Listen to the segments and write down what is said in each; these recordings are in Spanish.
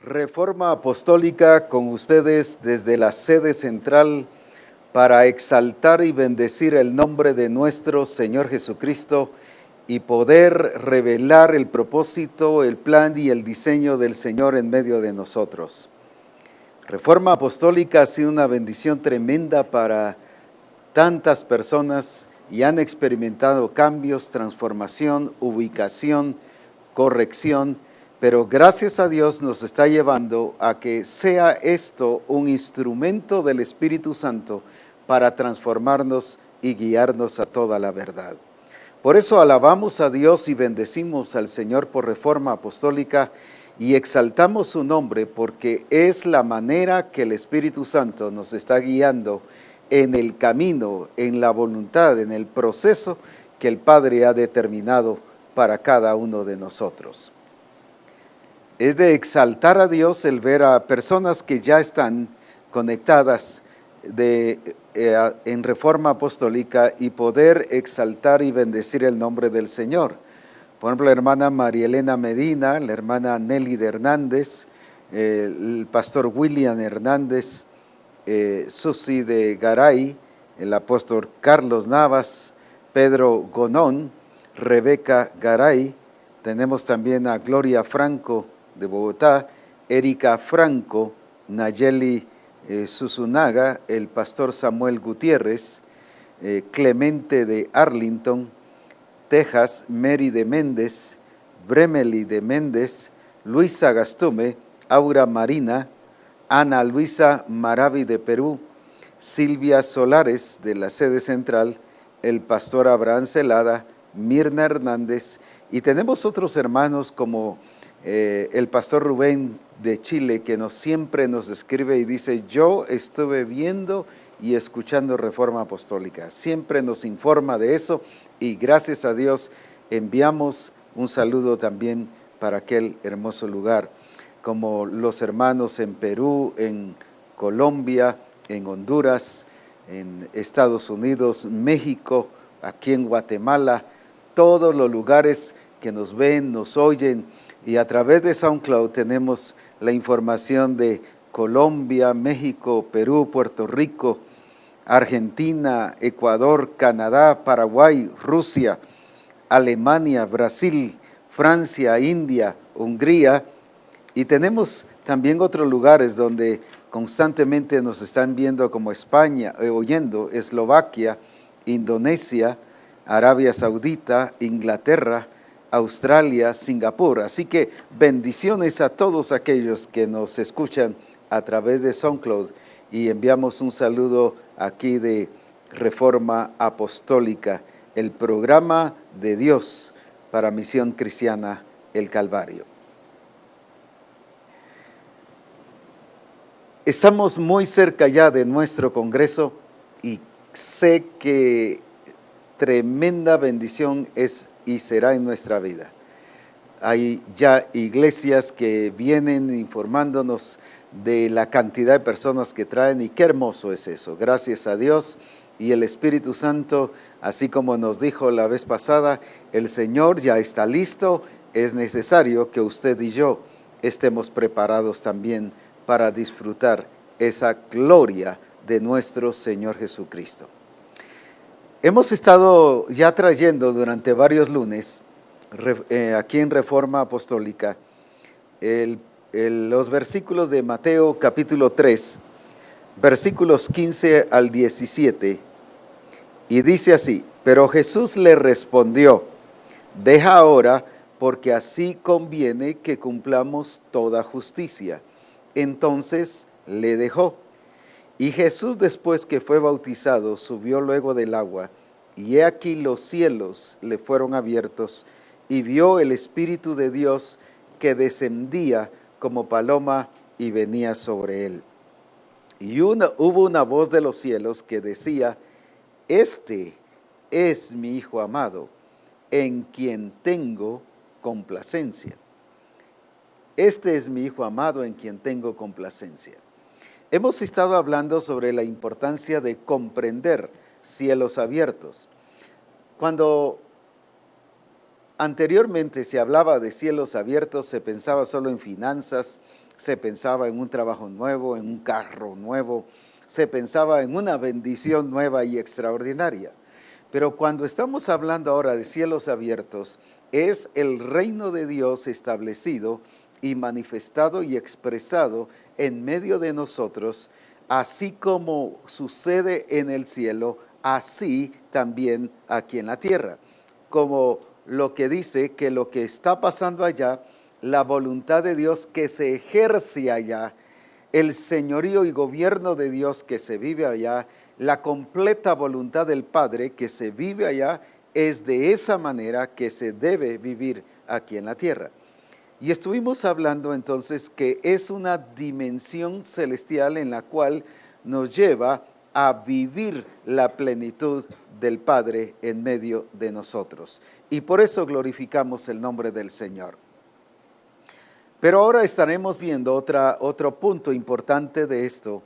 Reforma Apostólica con ustedes desde la sede central para exaltar y bendecir el nombre de nuestro Señor Jesucristo y poder revelar el propósito, el plan y el diseño del Señor en medio de nosotros. Reforma Apostólica ha sido una bendición tremenda para tantas personas y han experimentado cambios, transformación, ubicación, corrección, pero gracias a Dios nos está llevando a que sea esto un instrumento del Espíritu Santo para transformarnos y guiarnos a toda la verdad. Por eso alabamos a Dios y bendecimos al Señor por Reforma Apostólica y exaltamos su nombre porque es la manera que el Espíritu Santo nos está guiando en el camino, en la voluntad, en el proceso que el Padre ha determinado para cada uno de nosotros. Es de exaltar a Dios el ver a personas que ya están conectadas en Reforma Apostólica y poder exaltar y bendecir el nombre del Señor. Por ejemplo, la hermana María Elena Medina, la hermana Nelly de Hernández, el pastor William Hernández, Susi de Garay, el apóstol Carlos Navas, Pedro Gonón, Rebeca Garay, tenemos también a Gloria Franco de Bogotá, Erika Franco, Nayeli Susunaga, el pastor Samuel Gutiérrez, Clemente de Arlington, Texas, Mary de Méndez, Bremely de Méndez, Luisa Gastume, Aura Marina, Ana Luisa Maravi de Perú, Silvia Solares de la sede central, el pastor Abraham Celada, Mirna Hernández, y tenemos otros hermanos como el pastor Rubén de Chile, que siempre nos escribe y dice: yo estuve viendo y escuchando Reforma Apostólica. Siempre nos informa de eso y gracias a Dios enviamos un saludo también para aquel hermoso lugar, como los hermanos en Perú, en Colombia, en Honduras, en Estados Unidos, México, aquí en Guatemala, todos los lugares que nos ven, nos oyen, y a través de SoundCloud tenemos la información de Colombia, México, Perú, Puerto Rico, Argentina, Ecuador, Canadá, Paraguay, Rusia, Alemania, Brasil, Francia, India, Hungría, y tenemos también otros lugares donde constantemente nos están viendo, como España, oyendo, Eslovaquia, Indonesia, Arabia Saudita, Inglaterra, Australia, Singapur. Así que bendiciones a todos aquellos que nos escuchan a través de SoundCloud y enviamos un saludo aquí de Reforma Apostólica, el programa de Dios para Misión Cristiana El Calvario. Estamos muy cerca ya de nuestro congreso y sé que tremenda bendición es y será en nuestra vida. Hay ya iglesias que vienen informándonos de la cantidad de personas que traen y qué hermoso es eso. Gracias a Dios y el Espíritu Santo, así como nos dijo la vez pasada, el Señor ya está listo. Es necesario que usted y yo estemos preparados también para disfrutar esa gloria de nuestro Señor Jesucristo. Hemos estado ya trayendo durante varios lunes, aquí en Reforma Apostólica, los versículos de Mateo capítulo 3, versículos 15 al 17, y dice así: pero Jesús le respondió: deja ahora, porque así conviene que cumplamos toda justicia. Entonces le dejó. Y Jesús, después que fue bautizado, subió luego del agua, y he aquí los cielos le fueron abiertos, y vio el Espíritu de Dios que descendía como paloma y venía sobre él. Y hubo una voz de los cielos que decía: este es mi Hijo amado, en quien tengo complacencia. Este es mi Hijo amado, en quien tengo complacencia. Hemos estado hablando sobre la importancia de comprender cielos abiertos. Cuando anteriormente se hablaba de cielos abiertos, se pensaba solo en finanzas, se pensaba en un trabajo nuevo, en un carro nuevo, se pensaba en una bendición nueva y extraordinaria. Pero cuando estamos hablando ahora de cielos abiertos, es el reino de Dios establecido y manifestado y expresado en medio de nosotros, así como sucede en el cielo, así también aquí en la tierra. Como lo que dice que lo que está pasando allá, la voluntad de Dios que se ejerce allá, el señorío y gobierno de Dios que se vive allá, la completa voluntad del Padre que se vive allá, es de esa manera que se debe vivir aquí en la tierra. Y estuvimos hablando entonces que es una dimensión celestial en la cual nos lleva a vivir la plenitud del Padre en medio de nosotros. Y por eso glorificamos el nombre del Señor. Pero ahora estaremos viendo otro punto importante de esto,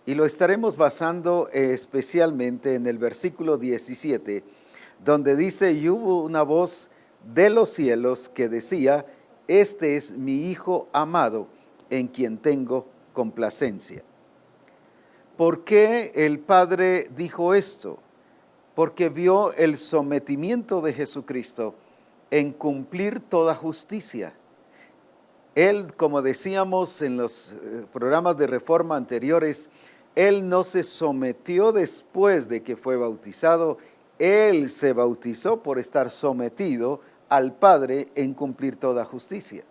y lo estaremos basando especialmente en el versículo 17, donde dice: y hubo una voz de los cielos que decía: este es mi Hijo amado, en quien tengo complacencia. ¿Por qué el Padre dijo esto? Porque vio el sometimiento de Jesucristo en cumplir toda justicia. Él, como decíamos en los programas de reforma anteriores, Él no se sometió después de que fue bautizado. Él se bautizó por estar sometido al Padre en cumplir toda justicia,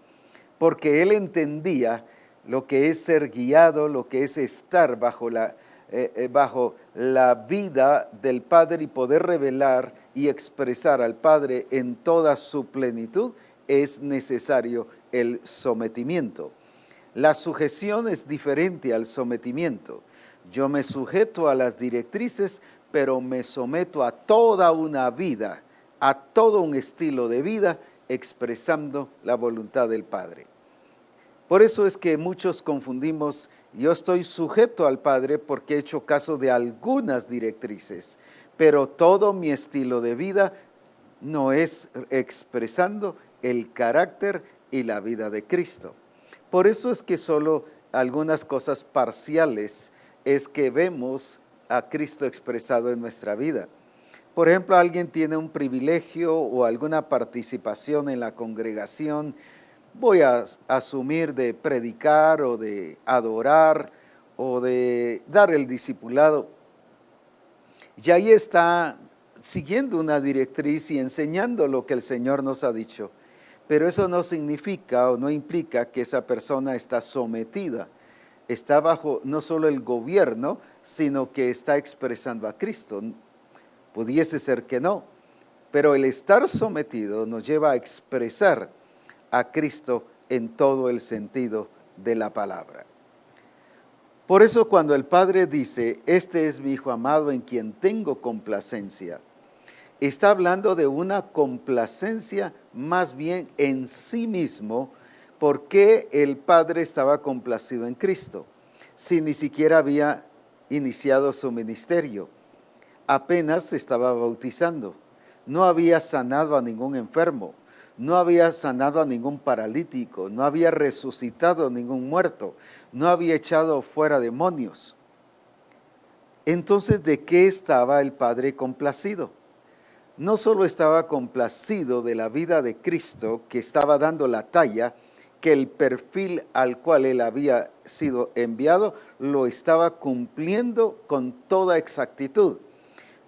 porque Él entendía lo que es ser guiado, lo que es estar bajo la vida del Padre y poder revelar y expresar al Padre en toda su plenitud. Es necesario el sometimiento. La sujeción es diferente al sometimiento. Yo me sujeto a las directrices, pero me someto a toda una vida, a todo un estilo de vida, expresando la voluntad del Padre. Por eso es que muchos confundimos: yo estoy sujeto al Padre porque he hecho caso de algunas directrices, pero todo mi estilo de vida no es expresando el carácter y la vida de Cristo. Por eso es que solo algunas cosas parciales es que vemos a Cristo expresado en nuestra vida. Por ejemplo, alguien tiene un privilegio o alguna participación en la congregación, voy a asumir, de predicar o de adorar o de dar el discipulado. Y ahí está siguiendo una directriz y enseñando lo que el Señor nos ha dicho. Pero eso no significa o no implica que esa persona está sometida, está bajo no solo el gobierno, sino que está expresando a Cristo. Pudiese ser que no, pero el estar sometido nos lleva a expresar a Cristo en todo el sentido de la palabra. Por eso cuando el Padre dice: este es mi Hijo amado en quien tengo complacencia, está hablando de una complacencia más bien en sí mismo, porque el Padre estaba complacido en Cristo, si ni siquiera había iniciado su ministerio. Apenas se estaba bautizando, no había sanado a ningún enfermo, no había sanado a ningún paralítico, no había resucitado a ningún muerto, no había echado fuera demonios. Entonces, ¿de qué estaba el Padre complacido? No solo estaba complacido de la vida de Cristo, que estaba dando la talla, que el perfil al cual él había sido enviado lo estaba cumpliendo con toda exactitud.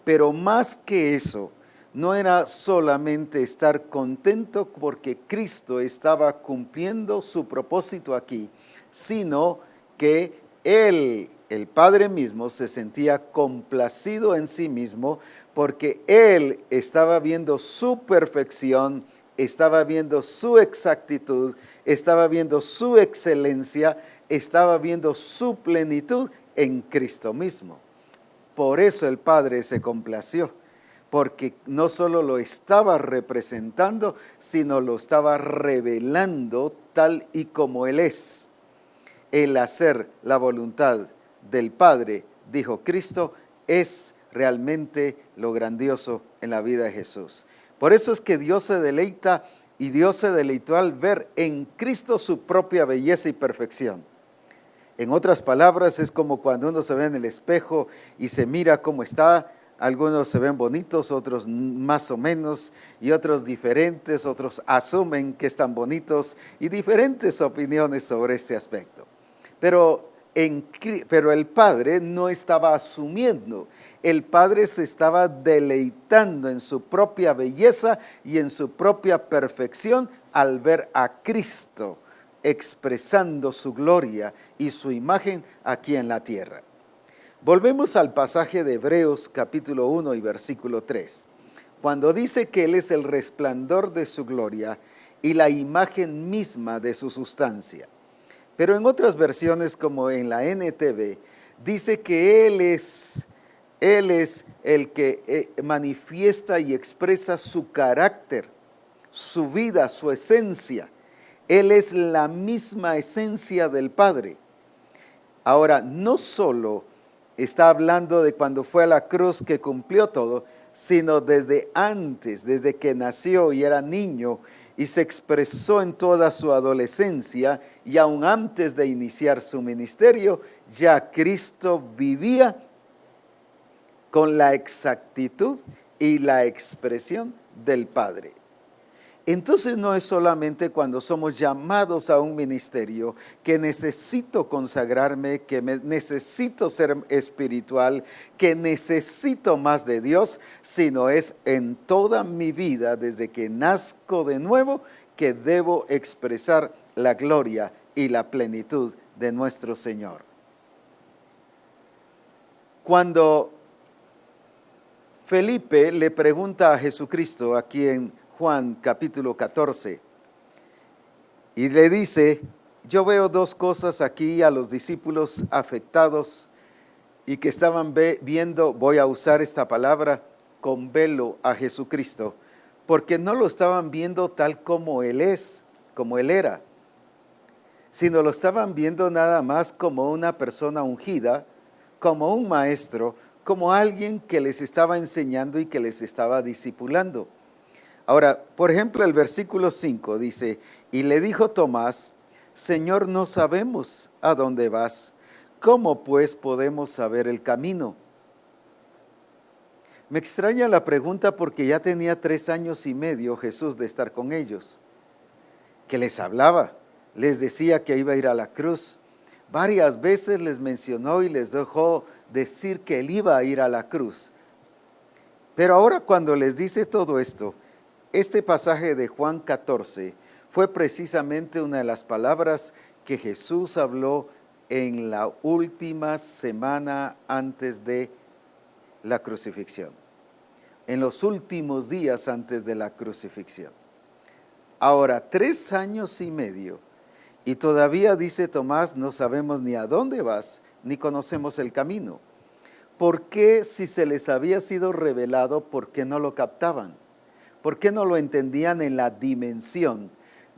Pero más que eso, no era solamente estar contento porque Cristo estaba cumpliendo su propósito aquí, sino que él, el Padre mismo, se sentía complacido en sí mismo, porque Él estaba viendo su perfección, estaba viendo su exactitud, estaba viendo su excelencia, estaba viendo su plenitud en Cristo mismo. Por eso el Padre se complació, porque no solo lo estaba representando, sino lo estaba revelando tal y como Él es. El hacer la voluntad del Padre, dijo Cristo, es realmente lo grandioso en la vida de Jesús. Por eso es que Dios se deleita y Dios se deleitó al ver en Cristo su propia belleza y perfección. En otras palabras, es como cuando uno se ve en el espejo y se mira cómo está. Algunos se ven bonitos, otros más o menos, y otros diferentes, otros asumen que están bonitos, y diferentes opiniones sobre este aspecto. Pero el Padre no estaba asumiendo, el Padre se estaba deleitando en su propia belleza y en su propia perfección al ver a Cristo expresando su gloria y su imagen aquí en la tierra. Volvemos al pasaje de Hebreos capítulo 1 y versículo 3, cuando dice que Él es el resplandor de su gloria y la imagen misma de su sustancia. Pero en otras versiones, como en la NTV, dice que Él es el que manifiesta y expresa su carácter, su vida, su esencia. Él es la misma esencia del Padre. Ahora, no solo está hablando de cuando fue a la cruz que cumplió todo, sino desde antes, desde que nació y era niño y se expresó en toda su adolescencia y aún antes de iniciar su ministerio, ya Cristo vivía con la exactitud y la expresión del Padre. Entonces no es solamente cuando somos llamados a un ministerio que necesito consagrarme, que necesito ser espiritual, que necesito más de Dios, sino es en toda mi vida, desde que nazco de nuevo, que debo expresar la gloria y la plenitud de nuestro Señor. Cuando Felipe le pregunta a Jesucristo aquí en Juan capítulo 14, y le dice, yo veo dos cosas aquí a los discípulos afectados y que estaban viendo, voy a usar esta palabra, con velo a Jesucristo, porque no lo estaban viendo tal como Él es, como Él era, sino lo estaban viendo nada más como una persona ungida, como un maestro, como alguien que les estaba enseñando y que les estaba discipulando. Ahora, por ejemplo, el versículo 5 dice, y le dijo Tomás, Señor, no sabemos a dónde vas, ¿cómo pues podemos saber el camino? Me extraña la pregunta porque ya tenía 3 años y medio Jesús de estar con ellos, que les hablaba, les decía que iba a ir a la cruz. Varias veces les mencionó y les dejó decir que Él iba a ir a la cruz. Pero ahora cuando les dice todo esto, este pasaje de Juan 14 fue precisamente una de las palabras que Jesús habló en la última semana antes de la crucifixión, en los últimos días antes de la crucifixión. Ahora, 3 años y medio, y todavía dice Tomás, no sabemos ni a dónde vas, ni conocemos el camino. ¿Por qué, si se les había sido revelado, por qué no lo captaban? ¿Por qué no lo entendían en la dimensión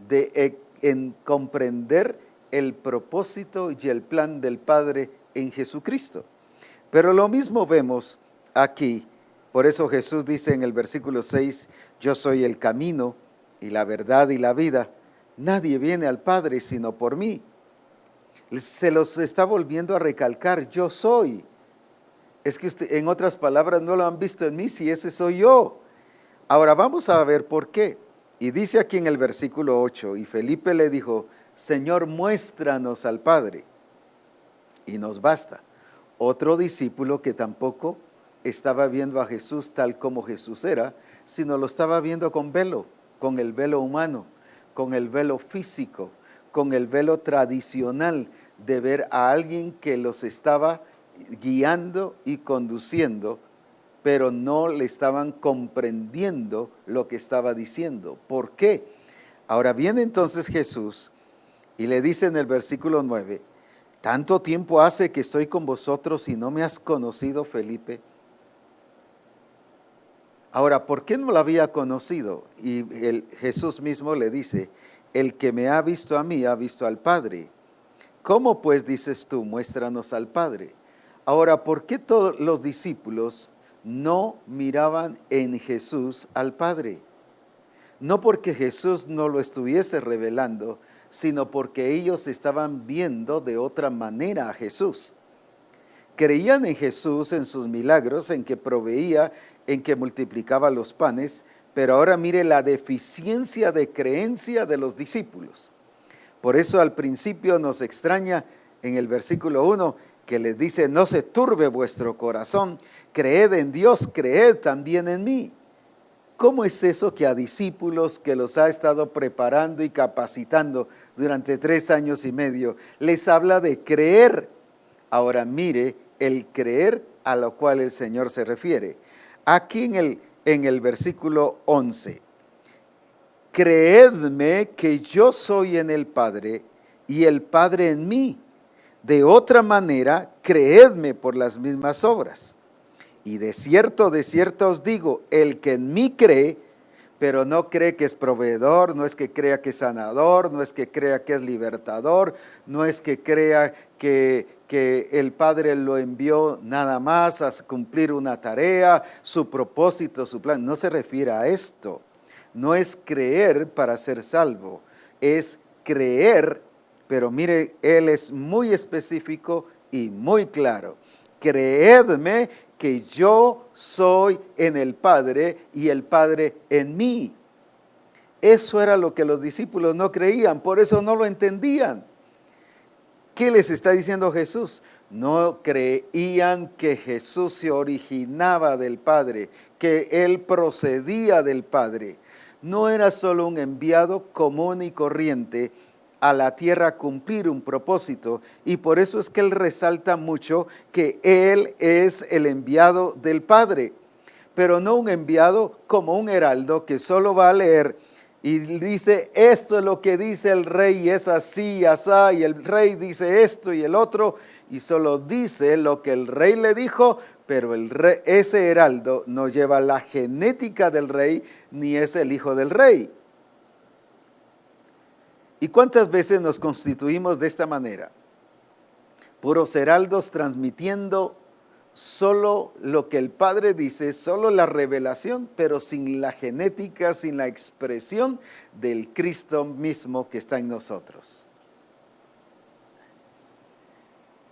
en comprender el propósito y el plan del Padre en Jesucristo? Pero lo mismo vemos aquí. Por eso Jesús dice en el versículo 6, yo soy el camino y la verdad y la vida. Nadie viene al Padre sino por mí. Se los está volviendo a recalcar, yo soy. Es que usted, en otras palabras, no lo han visto en mí, si ese soy yo. Ahora vamos a ver por qué. Y dice aquí en el versículo 8, y Felipe le dijo, Señor, muéstranos al Padre, y nos basta. Otro discípulo que tampoco estaba viendo a Jesús tal como Jesús era, sino lo estaba viendo con velo, con el velo humano, con el velo físico, con el velo tradicional de ver a alguien que los estaba guiando y conduciendo, pero no le estaban comprendiendo lo que estaba diciendo. ¿Por qué? Ahora viene entonces Jesús y le dice en el versículo 9, ¿tanto tiempo hace que estoy con vosotros y no me has conocido, Felipe? Ahora, ¿por qué no lo había conocido? Y Jesús mismo le dice, el que me ha visto a mí, ha visto al Padre. ¿Cómo pues dices tú, muéstranos al Padre? Ahora, ¿por qué todos los discípulos no miraban en Jesús al Padre? no porque Jesús no lo estuviese revelando, sino porque ellos estaban viendo de otra manera a Jesús. Creían en Jesús, en sus milagros, en que proveía, en que multiplicaba los panes, pero ahora mire la deficiencia de creencia de los discípulos. Por eso al principio nos extraña en el versículo 1 que les dice: no se turbe vuestro corazón, creed en Dios, creed también en mí. ¿Cómo es eso que a discípulos que los ha estado preparando y capacitando durante 3 años y medio les habla de creer? Ahora mire el creer a lo cual el Señor se refiere. Aquí en el versículo 11. Creedme que yo soy en el Padre y el Padre en mí. De otra manera, creedme por las mismas obras. Y de cierto os digo, el que en mí cree, pero no cree que es proveedor, no es que crea que es sanador, no es que crea que es libertador, no es que crea que el Padre lo envió nada más a cumplir una tarea, su propósito, su plan. No se refiere a esto. No es creer para ser salvo, es creer, pero mire, él es muy específico y muy claro. Creedme que yo soy en el Padre y el Padre en mí. Eso era lo que los discípulos no creían, por eso no lo entendían. ¿Qué les está diciendo Jesús? No creían que Jesús se originaba del Padre, que Él procedía del Padre. No era solo un enviado común y corriente a la tierra a cumplir un propósito, y por eso es que Él resalta mucho que Él es el enviado del Padre, pero no un enviado como un heraldo que solo va a leer y dice: esto es lo que dice el rey y es así y asá, y el rey dice esto y el otro, y solo dice lo que el rey le dijo, pero ese heraldo no lleva la genética del rey ni es el hijo del rey. ¿Y cuántas veces nos constituimos de esta manera? Puros heraldos transmitiendo solo lo que el Padre dice, solo la revelación, pero sin la genética, sin la expresión del Cristo mismo que está en nosotros.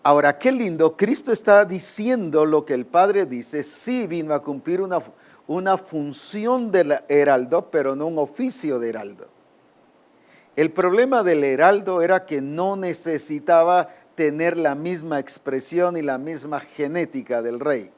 Ahora, qué lindo, Cristo está diciendo lo que el Padre dice. Sí vino a cumplir una función del heraldo, pero no un oficio de heraldo. El problema del heraldo era que no necesitaba tener la misma expresión y la misma genética del rey.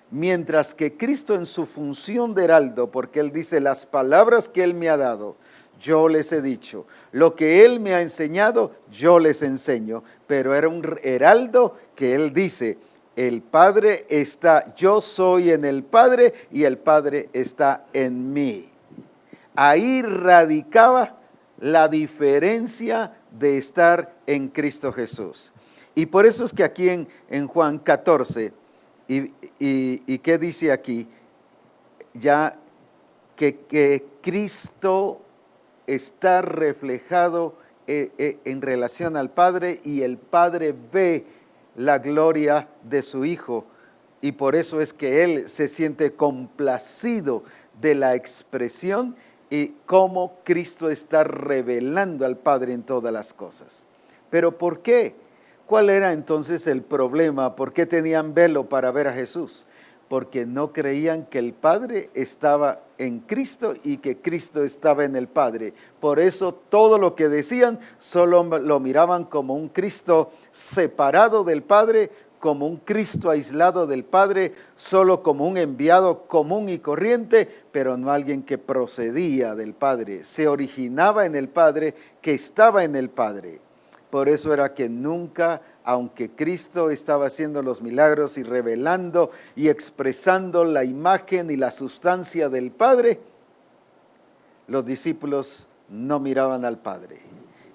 Mientras que Cristo en su función de heraldo, porque Él dice: las palabras que Él me ha dado, yo les he dicho, lo que Él me ha enseñado, yo les enseño, pero era un heraldo que Él dice: el Padre está, yo soy en el Padre y el Padre está en mí. Ahí radicaba la diferencia de estar en Cristo Jesús. Y por eso es que aquí en Juan 14, y ¿qué dice aquí? Ya que Cristo está reflejado en relación al Padre, y el Padre ve la gloria de su Hijo, y por eso es que Él se siente complacido de la expresión y cómo Cristo está revelando al Padre en todas las cosas. ¿Pero por qué? ¿Cuál era entonces el problema? ¿Por qué tenían velo para ver a Jesús? Porque no creían que el Padre estaba en Cristo y que Cristo estaba en el Padre. Por eso todo lo que decían solo lo miraban como un Cristo separado del Padre, como un Cristo aislado del Padre, solo como un enviado común y corriente, pero no alguien que procedía del Padre, se originaba en el Padre, que estaba en el Padre. Por eso era que nunca, aunque Cristo estaba haciendo los milagros y revelando y expresando la imagen y la sustancia del Padre, los discípulos no miraban al Padre.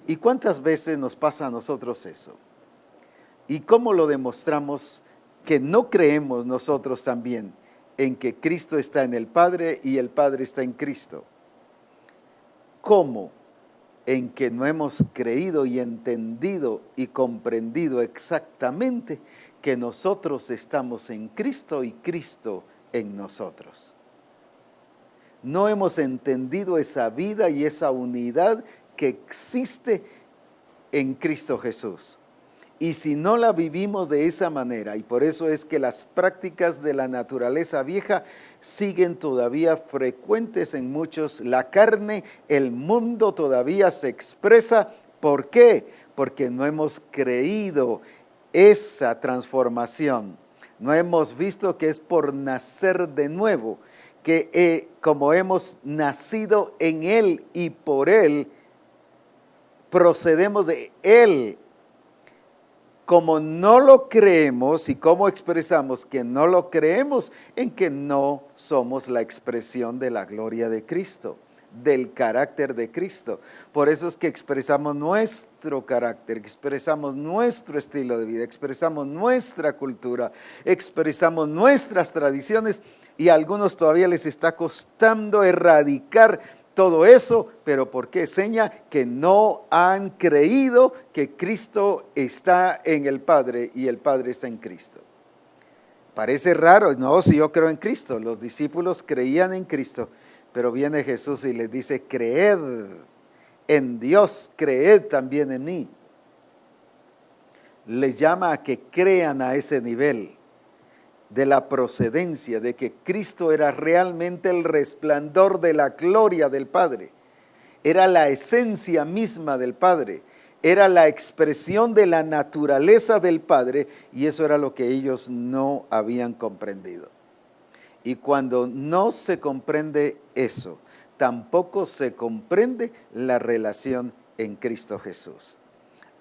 ¿Y cuántas veces nos pasa a nosotros eso? ¿Y cómo lo demostramos que no creemos nosotros también en que Cristo está en el Padre y el Padre está en Cristo? ¿Cómo? En que no hemos creído y entendido y comprendido exactamente que nosotros estamos en Cristo y Cristo en nosotros. no hemos entendido esa vida y esa unidad que existe en Cristo Jesús. Y si no la vivimos de esa manera, y por eso es que las prácticas de la naturaleza vieja siguen todavía frecuentes en muchos, la carne, el mundo todavía se expresa. ¿Por qué? Porque no hemos creído esa transformación, no hemos visto que es por nacer de nuevo, que como hemos nacido en Él y por Él, procedemos de Él. Como no lo creemos y cómo expresamos que no lo creemos, en que no somos la expresión de la gloria de Cristo, del carácter de Cristo. Por eso es que expresamos nuestro carácter, expresamos nuestro estilo de vida, expresamos nuestra cultura, expresamos nuestras tradiciones, y a algunos todavía les está costando erradicar todo eso, pero ¿por qué? Seña que no han creído que Cristo está en el Padre y el Padre está en Cristo. Parece raro, no, si yo creo en Cristo, los discípulos creían en Cristo, pero viene Jesús y les dice, creed en Dios, creed también en mí. Les llama a que crean a ese nivel de la procedencia, de que Cristo era realmente el resplandor de la gloria del Padre, era la esencia misma del Padre, era la expresión de la naturaleza del Padre, y eso era lo que ellos no habían comprendido. Y cuando no se comprende eso, tampoco se comprende la relación en Cristo Jesús.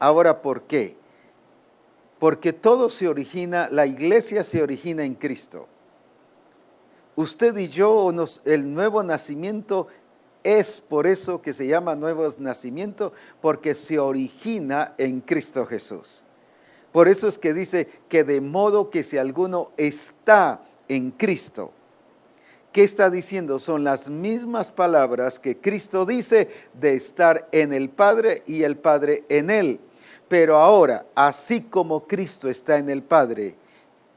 Ahora, ¿por qué? Porque todo se origina, la iglesia se origina en Cristo. Usted y yo, el nuevo nacimiento es por eso que se llama nuevo nacimiento, porque se origina en Cristo Jesús. Por eso es que dice que de modo que si alguno está en Cristo, ¿qué está diciendo? Son las mismas palabras que Cristo dice de estar en el Padre y el Padre en Él. Pero ahora, así como Cristo está en el Padre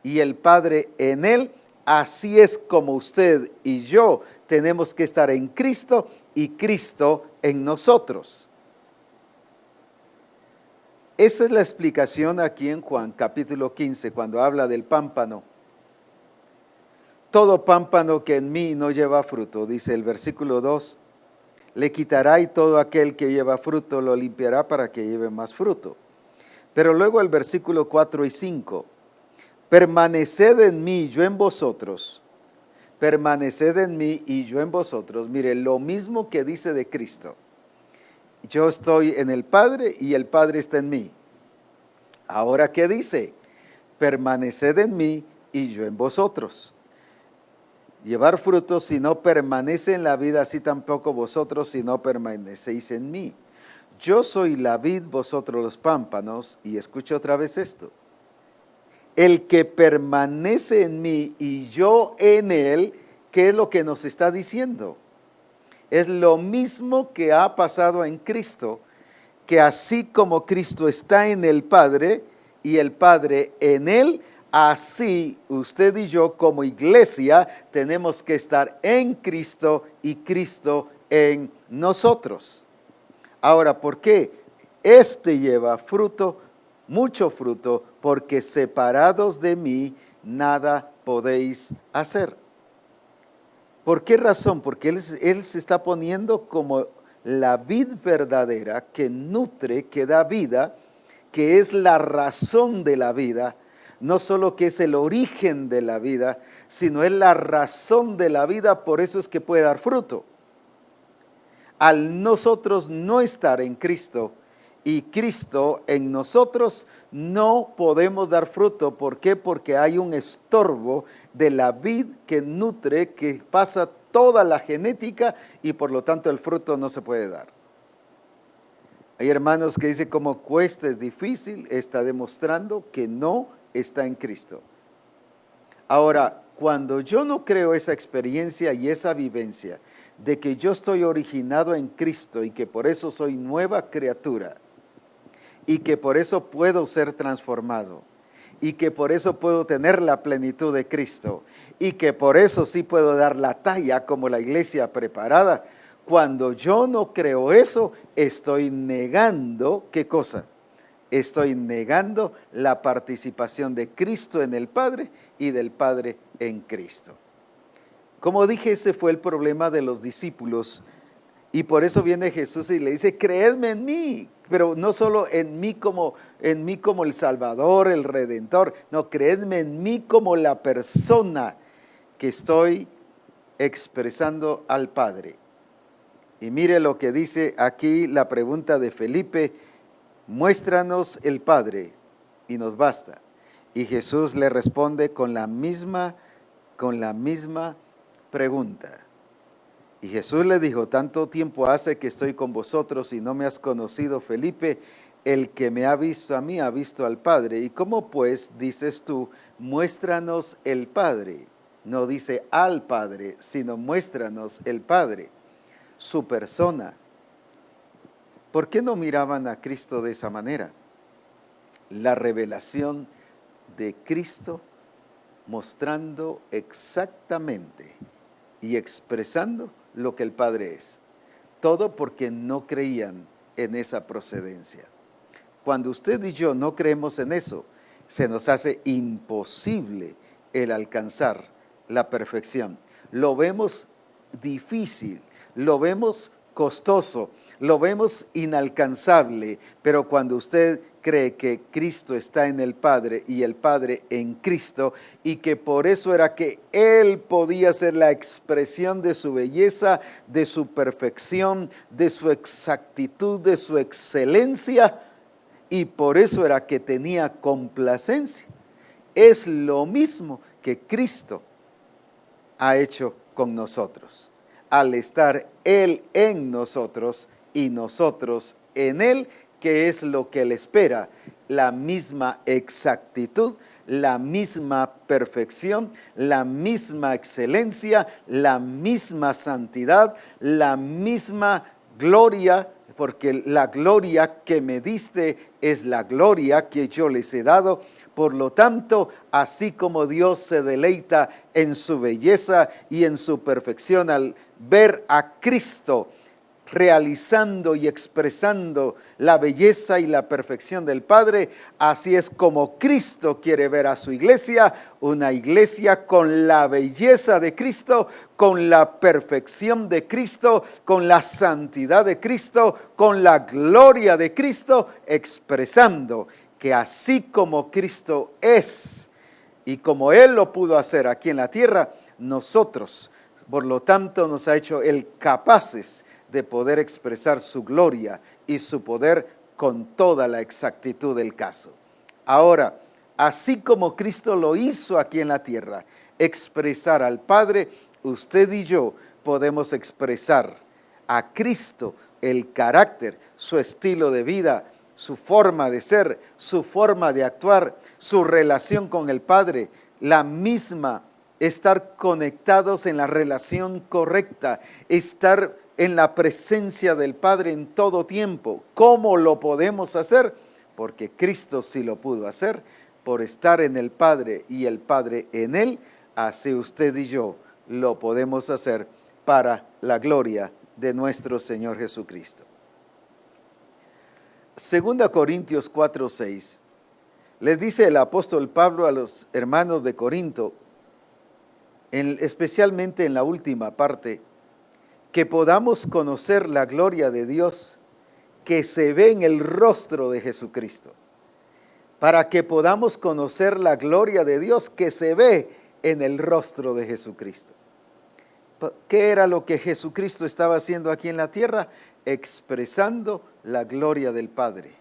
y el Padre en Él, así es como usted y yo tenemos que estar en Cristo y Cristo en nosotros. Esa es la explicación aquí en Juan capítulo 15, cuando habla del pámpano. Todo pámpano que en mí no lleva fruto, dice el versículo 2, le quitará, y todo aquel que lleva fruto lo limpiará para que lleve más fruto. Pero luego el versículo 4 y 5, permaneced en mí, yo en vosotros. Permaneced en mí y yo en vosotros. Mire, lo mismo que dice de Cristo. Yo estoy en el Padre y el Padre está en mí. Ahora, ¿qué dice? Permaneced en mí y yo en vosotros. Llevar frutos, si no permanece en la vida, así tampoco vosotros si no permanecéis en mí. Yo soy la vid, vosotros los pámpanos, y escucha otra vez esto. El que permanece en mí y yo en él, ¿qué es lo que nos está diciendo? Es lo mismo que ha pasado en Cristo, que así como Cristo está en el Padre y el Padre en él, así usted y yo como iglesia tenemos que estar en Cristo y Cristo en nosotros. Ahora, ¿por qué? Este lleva fruto, mucho fruto, porque separados de mí nada podéis hacer. ¿Por qué razón? Porque Él se está poniendo como la vid verdadera que nutre, que da vida, que es la razón de la vida, no solo que es el origen de la vida, sino es la razón de la vida, por eso es que puede dar fruto. Al nosotros no estar en Cristo y Cristo en nosotros, no podemos dar fruto. ¿Por qué? Porque hay un estorbo de la vid que nutre, que pasa toda la genética y por lo tanto el fruto no se puede dar. Hay hermanos que dicen como cuesta, es difícil, está demostrando que no está en Cristo. Ahora, cuando yo no creo esa experiencia y esa vivencia de que yo estoy originado en Cristo y que por eso soy nueva criatura y que por eso puedo ser transformado y que por eso puedo tener la plenitud de Cristo y que por eso sí puedo dar la talla como la iglesia preparada. Cuando yo no creo eso, estoy negando, ¿qué cosa? Estoy negando la participación de Cristo en el Padre y del Padre en Cristo. Como dije, ese fue el problema de los discípulos y por eso viene Jesús y le dice, creedme en mí, pero no solo en mí como el Salvador, el Redentor, no, creedme en mí como la persona que estoy expresando al Padre. Y mire lo que dice aquí la pregunta de Felipe, muéstranos el Padre y nos basta. Y Jesús le responde con la misma pregunta. Y Jesús le dijo, tanto tiempo hace que estoy con vosotros y no me has conocido, Felipe, el que me ha visto a mí ha visto al Padre. ¿Y cómo pues dices tú, muéstranos el Padre? No dice al Padre, sino muéstranos el Padre, su persona. ¿Por qué no miraban a Cristo de esa manera? La revelación de Cristo mostrando exactamente y expresando lo que el Padre es. Todo porque no creían en esa procedencia. Cuando usted y yo no creemos en eso, se nos hace imposible el alcanzar la perfección. Lo vemos difícil, lo vemos costoso, lo vemos inalcanzable, pero cuando usted cree que Cristo está en el Padre y el Padre en Cristo y que por eso era que Él podía ser la expresión de su belleza, de su perfección, de su exactitud, de su excelencia y por eso era que tenía complacencia. Es lo mismo que Cristo ha hecho con nosotros. Al estar Él en nosotros y nosotros en Él, que es lo que Él espera, la misma exactitud, la misma perfección, la misma excelencia, la misma santidad, la misma gloria, porque la gloria que me diste es la gloria que yo les he dado. Por lo tanto, así como Dios se deleita en su belleza y en su perfección al ver a Cristo realizando y expresando la belleza y la perfección del Padre, así es como Cristo quiere ver a su iglesia, una iglesia con la belleza de Cristo, con la perfección de Cristo, con la santidad de Cristo, con la gloria de Cristo, expresando que así como Cristo es y como Él lo pudo hacer aquí en la tierra, nosotros, por lo tanto, nos ha hecho Él capaces de poder expresar su gloria y su poder con toda la exactitud del caso. Ahora, así como Cristo lo hizo aquí en la tierra, expresar al Padre, usted y yo podemos expresar a Cristo el carácter, su estilo de vida, su forma de ser, su forma de actuar, su relación con el Padre, la misma, estar conectados en la relación correcta, estar en la presencia del Padre en todo tiempo. ¿Cómo lo podemos hacer? Porque Cristo sí lo pudo hacer, por estar en el Padre y el Padre en Él, así usted y yo lo podemos hacer para la gloria de nuestro Señor Jesucristo. 2 Corintios 4:6, les dice el apóstol Pablo a los hermanos de Corinto, especialmente en la última parte, que podamos conocer la gloria de Dios que se ve en el rostro de Jesucristo. Para que podamos conocer la gloria de Dios que se ve en el rostro de Jesucristo. ¿Qué era lo que Jesucristo estaba haciendo aquí en la tierra? Expresando la gloria del Padre,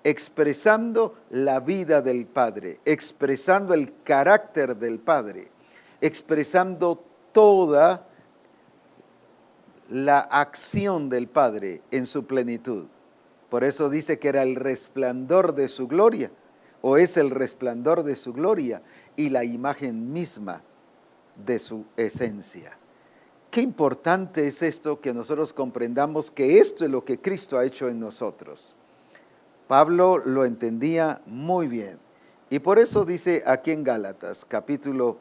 expresando la vida del Padre, expresando el carácter del Padre, expresando toda la acción del Padre en su plenitud. Por eso dice que era el resplandor de su gloria, o es el resplandor de su gloria y la imagen misma de su esencia. Qué importante es esto, que nosotros comprendamos que esto es lo que Cristo ha hecho en nosotros. Pablo lo entendía muy bien Y por eso dice aquí en Gálatas, capítulo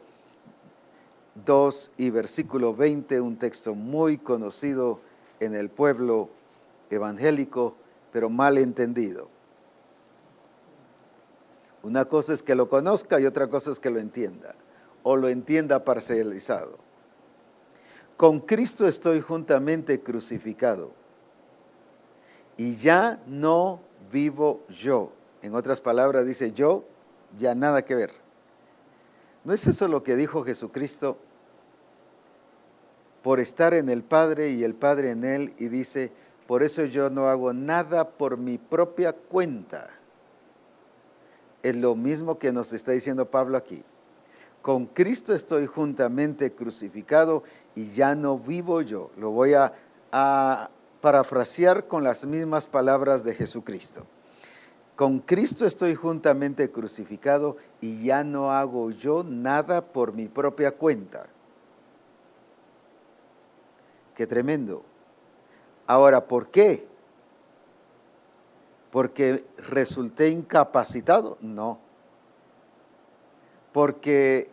2 y versículo 20, un texto muy conocido en el pueblo evangélico, pero mal entendido. Una cosa es que lo conozca y otra cosa es que lo entienda, o lo entienda parcializado. Con Cristo estoy juntamente crucificado, y ya no vivo yo. En otras palabras dice yo, ya nada que ver. ¿No es eso lo que dijo Jesucristo? Por estar en el Padre y el Padre en Él, y dice, por eso yo no hago nada por mi propia cuenta. Es lo mismo que nos está diciendo Pablo aquí. Con Cristo estoy juntamente crucificado y ya no vivo yo. Lo voy a parafrasear con las mismas palabras de Jesucristo. Con Cristo estoy juntamente crucificado y ya no hago yo nada por mi propia cuenta. Qué tremendo. Ahora, ¿por qué? ¿Porque resulté incapacitado? No. ¿Porque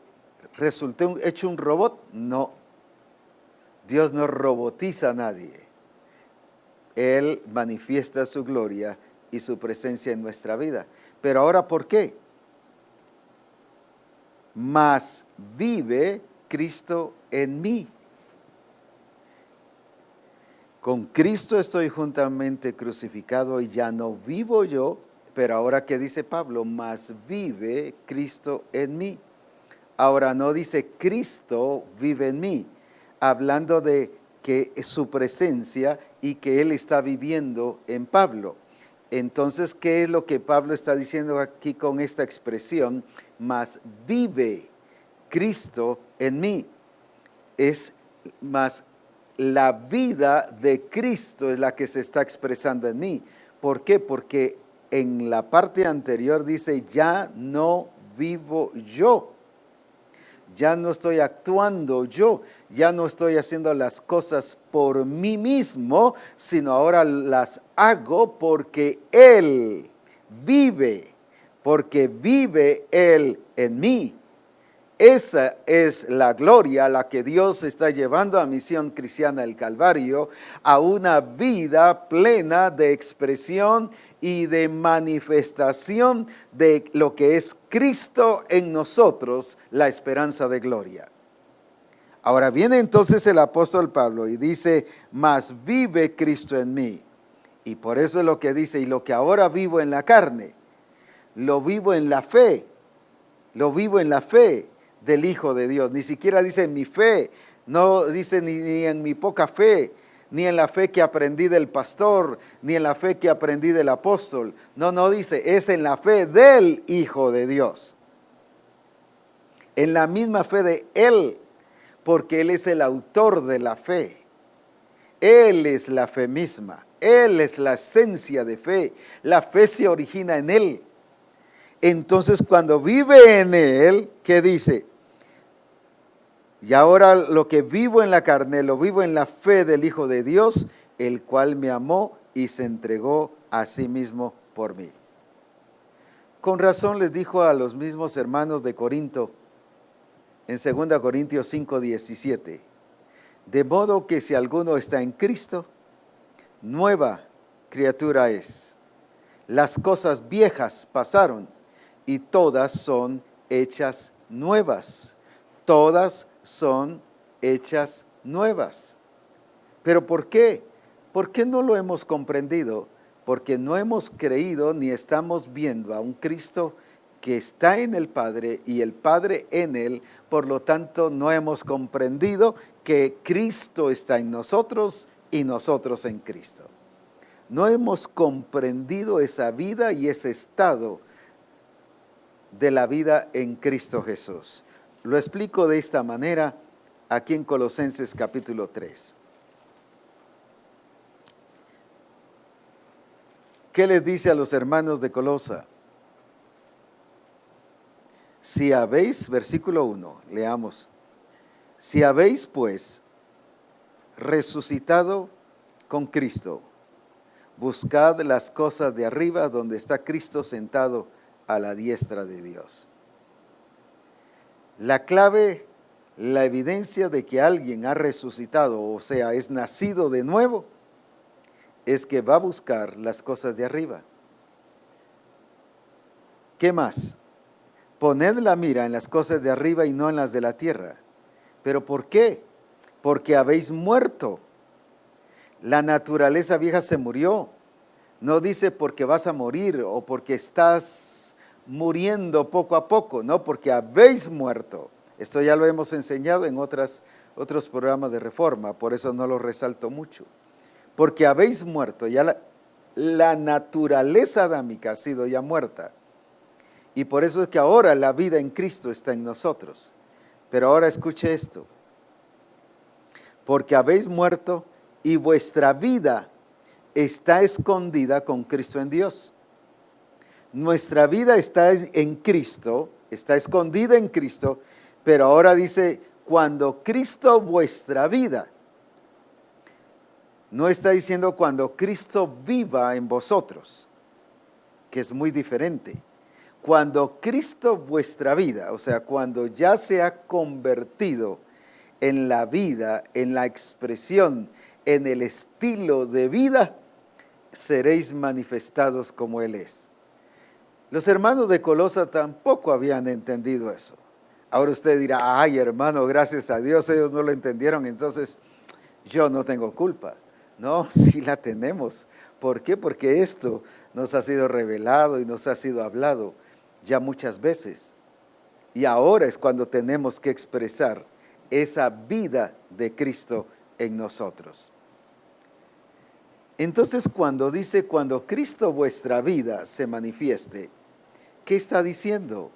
resulté hecho un robot? No. Dios no robotiza a nadie. Él manifiesta su gloria y su presencia en nuestra vida. Pero ahora, ¿por qué? Mas vive Cristo en mí. Con Cristo estoy juntamente crucificado y ya no vivo yo, pero ahora que dice Pablo, mas vive Cristo en mí. Ahora no dice Cristo vive en mí, hablando de que es su presencia y que Él está viviendo en Pablo. Entonces, ¿qué es lo que Pablo está diciendo aquí con esta expresión? Mas vive Cristo en mí. Es más, la vida de Cristo es la que se está expresando en mí. ¿Por qué? Porque en la parte anterior dice, ya no vivo yo. Ya no estoy actuando yo, ya no estoy haciendo las cosas por mí mismo, sino ahora las hago porque Él vive, porque vive Él en mí. Esa es la gloria a la que Dios está llevando a Misión Cristiana del Calvario, a una vida plena de expresión y de manifestación de lo que es Cristo en nosotros, la esperanza de gloria. Ahora viene entonces el apóstol Pablo y dice, mas vive Cristo en mí. Y por eso es lo que dice, y lo que ahora vivo en la carne, lo vivo en la fe, lo vivo en la fe del Hijo de Dios. Ni siquiera dice en mi fe, no dice ni en mi poca fe, ni en la fe que aprendí del pastor, ni en la fe que aprendí del apóstol. No dice, es en la fe del Hijo de Dios. En la misma fe de Él, porque Él es el autor de la fe. Él es la fe misma, Él es la esencia de fe. La fe se origina en Él. Entonces, cuando vive en Él, ¿qué dice? Y ahora lo que vivo en la carne, lo vivo en la fe del Hijo de Dios, el cual me amó y se entregó a sí mismo por mí. Con razón les dijo a los mismos hermanos de Corinto, en 2 Corintios 5:17, de modo que si alguno está en Cristo, nueva criatura es. Las cosas viejas pasaron y todas son hechas nuevas. Todas son hechas nuevas. ¿Pero por qué? ¿Por qué no lo hemos comprendido? Porque no hemos creído ni estamos viendo a un Cristo que está en el Padre y el Padre en Él. Por lo tanto, no hemos comprendido que Cristo está en nosotros y nosotros en Cristo. No hemos comprendido esa vida y ese estado de la vida en Cristo Jesús. Lo explico de esta manera aquí en Colosenses capítulo 3. ¿Qué les dice a los hermanos de Colosa? Si habéis, versículo 1, leamos. Si habéis pues resucitado con Cristo, buscad las cosas de arriba donde está Cristo sentado a la diestra de Dios. La clave, la evidencia de que alguien ha resucitado, o sea, es nacido de nuevo, es que va a buscar las cosas de arriba. ¿Qué más? Poned la mira en las cosas de arriba y no en las de la tierra. ¿Pero por qué? Porque habéis muerto. La naturaleza vieja se murió. No dice porque vas a morir o porque estás muriendo poco a poco, no, porque habéis muerto. Esto ya lo hemos enseñado en otros programas de reforma, por eso no lo resalto mucho. Porque habéis muerto, ya la naturaleza adámica ha sido ya muerta. Y por eso es que ahora la vida en Cristo está en nosotros. Pero ahora escuche esto. Porque habéis muerto y vuestra vida está escondida con Cristo en Dios. Nuestra vida está en Cristo, está escondida en Cristo, pero ahora dice, cuando Cristo vuestra vida. No está diciendo cuando Cristo viva en vosotros, que es muy diferente. Cuando Cristo vuestra vida, o sea, cuando ya se ha convertido en la vida, en la expresión, en el estilo de vida, seréis manifestados como Él es. Los hermanos de Colosa tampoco habían entendido eso. Ahora usted dirá, ay hermano, gracias a Dios ellos no lo entendieron, entonces yo no tengo culpa. No, sí la tenemos. ¿Por qué? Porque esto nos ha sido revelado y nos ha sido hablado ya muchas veces. Y ahora es cuando tenemos que expresar esa vida de Cristo en nosotros. Entonces, cuando dice, cuando Cristo vuestra vida se manifieste, ¿qué está diciendo?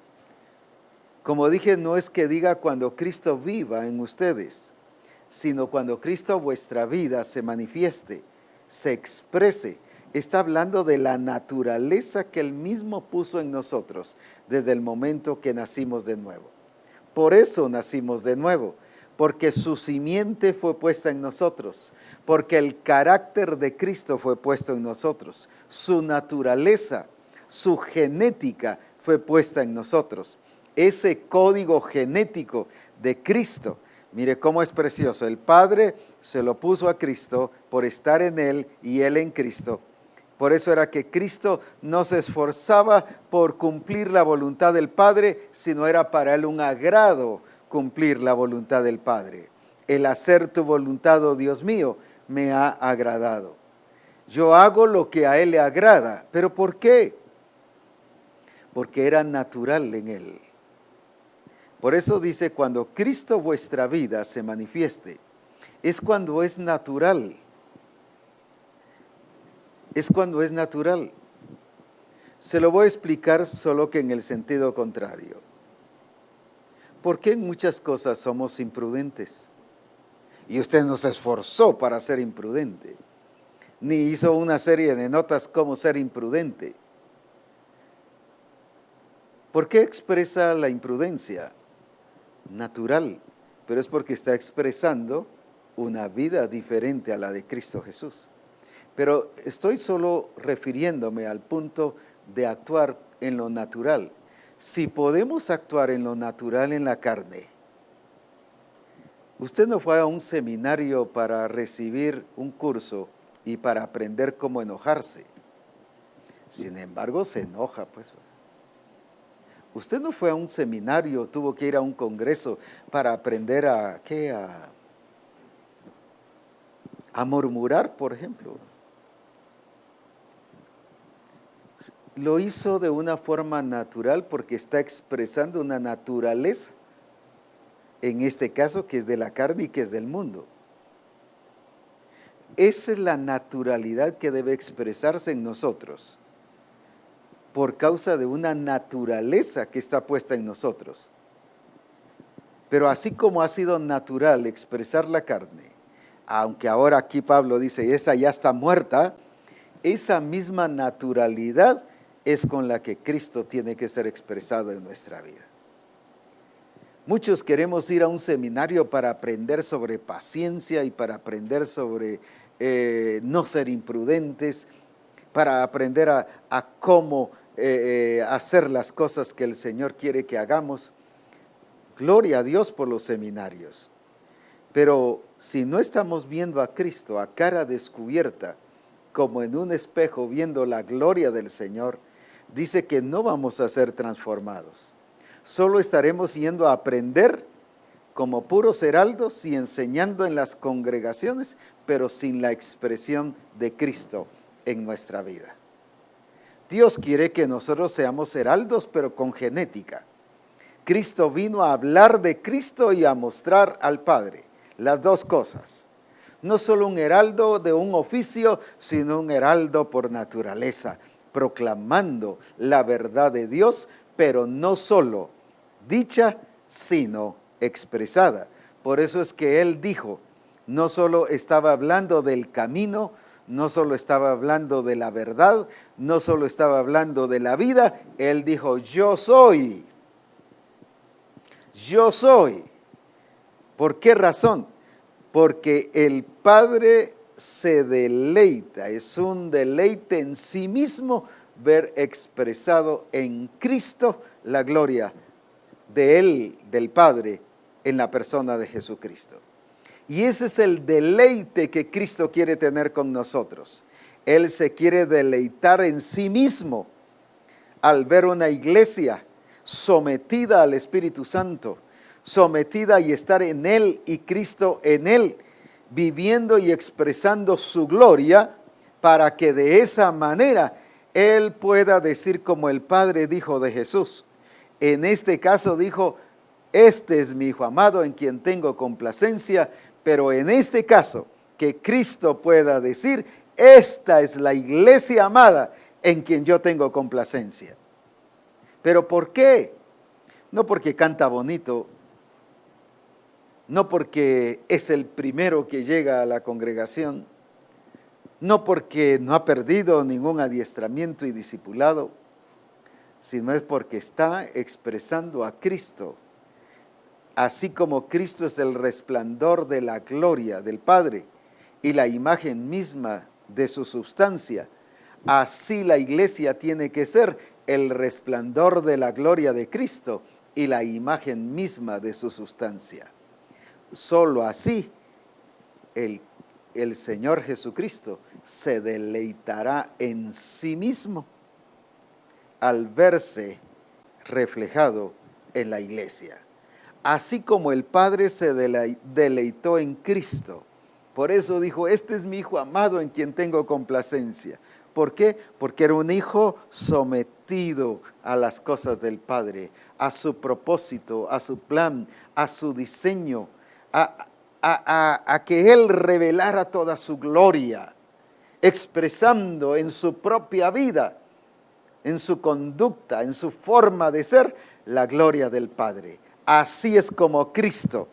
Como dije, no es que diga cuando Cristo viva en ustedes, sino cuando Cristo vuestra vida se manifieste, se exprese. Está hablando de la naturaleza que Él mismo puso en nosotros desde el momento que nacimos de nuevo. Por eso nacimos de nuevo, porque su simiente fue puesta en nosotros, porque el carácter de Cristo fue puesto en nosotros, su naturaleza, su genética fue puesta en nosotros. Ese código genético de Cristo, mire cómo es precioso, el Padre se lo puso a Cristo por estar en Él y Él en Cristo. Por eso era que Cristo no se esforzaba por cumplir la voluntad del Padre, sino era para Él un agrado cumplir la voluntad del Padre. El hacer tu voluntad, oh Dios mío, me ha agradado. Yo hago lo que a Él le agrada. ¿Pero por qué? Porque era natural en Él. Por eso dice, cuando Cristo vuestra vida se manifieste, es cuando es natural. Es cuando es natural. Se lo voy a explicar solo que en el sentido contrario. ¿Por qué en muchas cosas somos imprudentes? Y usted no se esforzó para ser imprudente, ni hizo una serie de notas cómo ser imprudente. ¿Por qué expresa la imprudencia? Natural, pero es porque está expresando una vida diferente a la de Cristo Jesús. Pero estoy solo refiriéndome al punto de actuar en lo natural. Si podemos actuar en lo natural en la carne, usted no fue a un seminario para recibir un curso y para aprender cómo enojarse. Sin embargo, se enoja, pues. Usted no fue a un seminario, tuvo que ir a un congreso para aprender a murmurar, por ejemplo. Lo hizo de una forma natural porque está expresando una naturaleza, en este caso que es de la carne y que es del mundo. Esa es la naturalidad que debe expresarse en nosotros, por causa de una naturaleza que está puesta en nosotros. Pero así como ha sido natural expresar la carne, aunque ahora aquí Pablo dice, esa ya está muerta, esa misma naturalidad es con la que Cristo tiene que ser expresado en nuestra vida. Muchos queremos ir a un seminario para aprender sobre paciencia y para aprender sobre no ser imprudentes, para aprender a cómo hacer las cosas que el Señor quiere que hagamos. Gloria a Dios por los seminarios. Pero si no estamos viendo a Cristo a cara descubierta, como en un espejo viendo la gloria del Señor, dice que no vamos a ser transformados. Solo estaremos yendo a aprender como puros heraldos y enseñando en las congregaciones, pero sin la expresión de Cristo en nuestra vida. Dios quiere que nosotros seamos heraldos, pero con genética. Cristo vino a hablar de Cristo y a mostrar al Padre. Las dos cosas. No solo un heraldo de un oficio, sino un heraldo por naturaleza, proclamando la verdad de Dios, pero no solo dicha, sino expresada. Por eso es que Él dijo, no solo estaba hablando del camino, no solo estaba hablando de la verdad, no solo estaba hablando de la vida, Él dijo, yo soy. Yo soy. ¿Por qué razón? Porque el Padre se deleita, es un deleite en sí mismo ver expresado en Cristo la gloria de Él, del Padre, en la persona de Jesucristo. Y ese es el deleite que Cristo quiere tener con nosotros. Él se quiere deleitar en sí mismo al ver una iglesia sometida al Espíritu Santo, sometida y estar en Él y Cristo en Él, viviendo y expresando su gloria, para que de esa manera Él pueda decir como el Padre dijo de Jesús. En este caso dijo, este es mi Hijo amado en quien tengo complacencia, pero en este caso que Cristo pueda decir, esta es la iglesia amada en quien yo tengo complacencia. ¿Pero por qué? No porque canta bonito, no porque es el primero que llega a la congregación, no porque no ha perdido ningún adiestramiento y discipulado, sino es porque está expresando a Cristo. Así como Cristo es el resplandor de la gloria del Padre y la imagen misma de su substancia, así la iglesia tiene que ser el resplandor de la gloria de Cristo y la imagen misma de su sustancia. Solo así el Señor Jesucristo se deleitará en sí mismo al verse reflejado en la iglesia. Así como el Padre se deleitó en Cristo. Por eso dijo, este es mi Hijo amado en quien tengo complacencia. ¿Por qué? Porque era un hijo sometido a las cosas del Padre, a su propósito, a su plan, a su diseño, a que Él revelara toda su gloria, expresando en su propia vida, en su conducta, en su forma de ser, la gloria del Padre. Así es como Cristo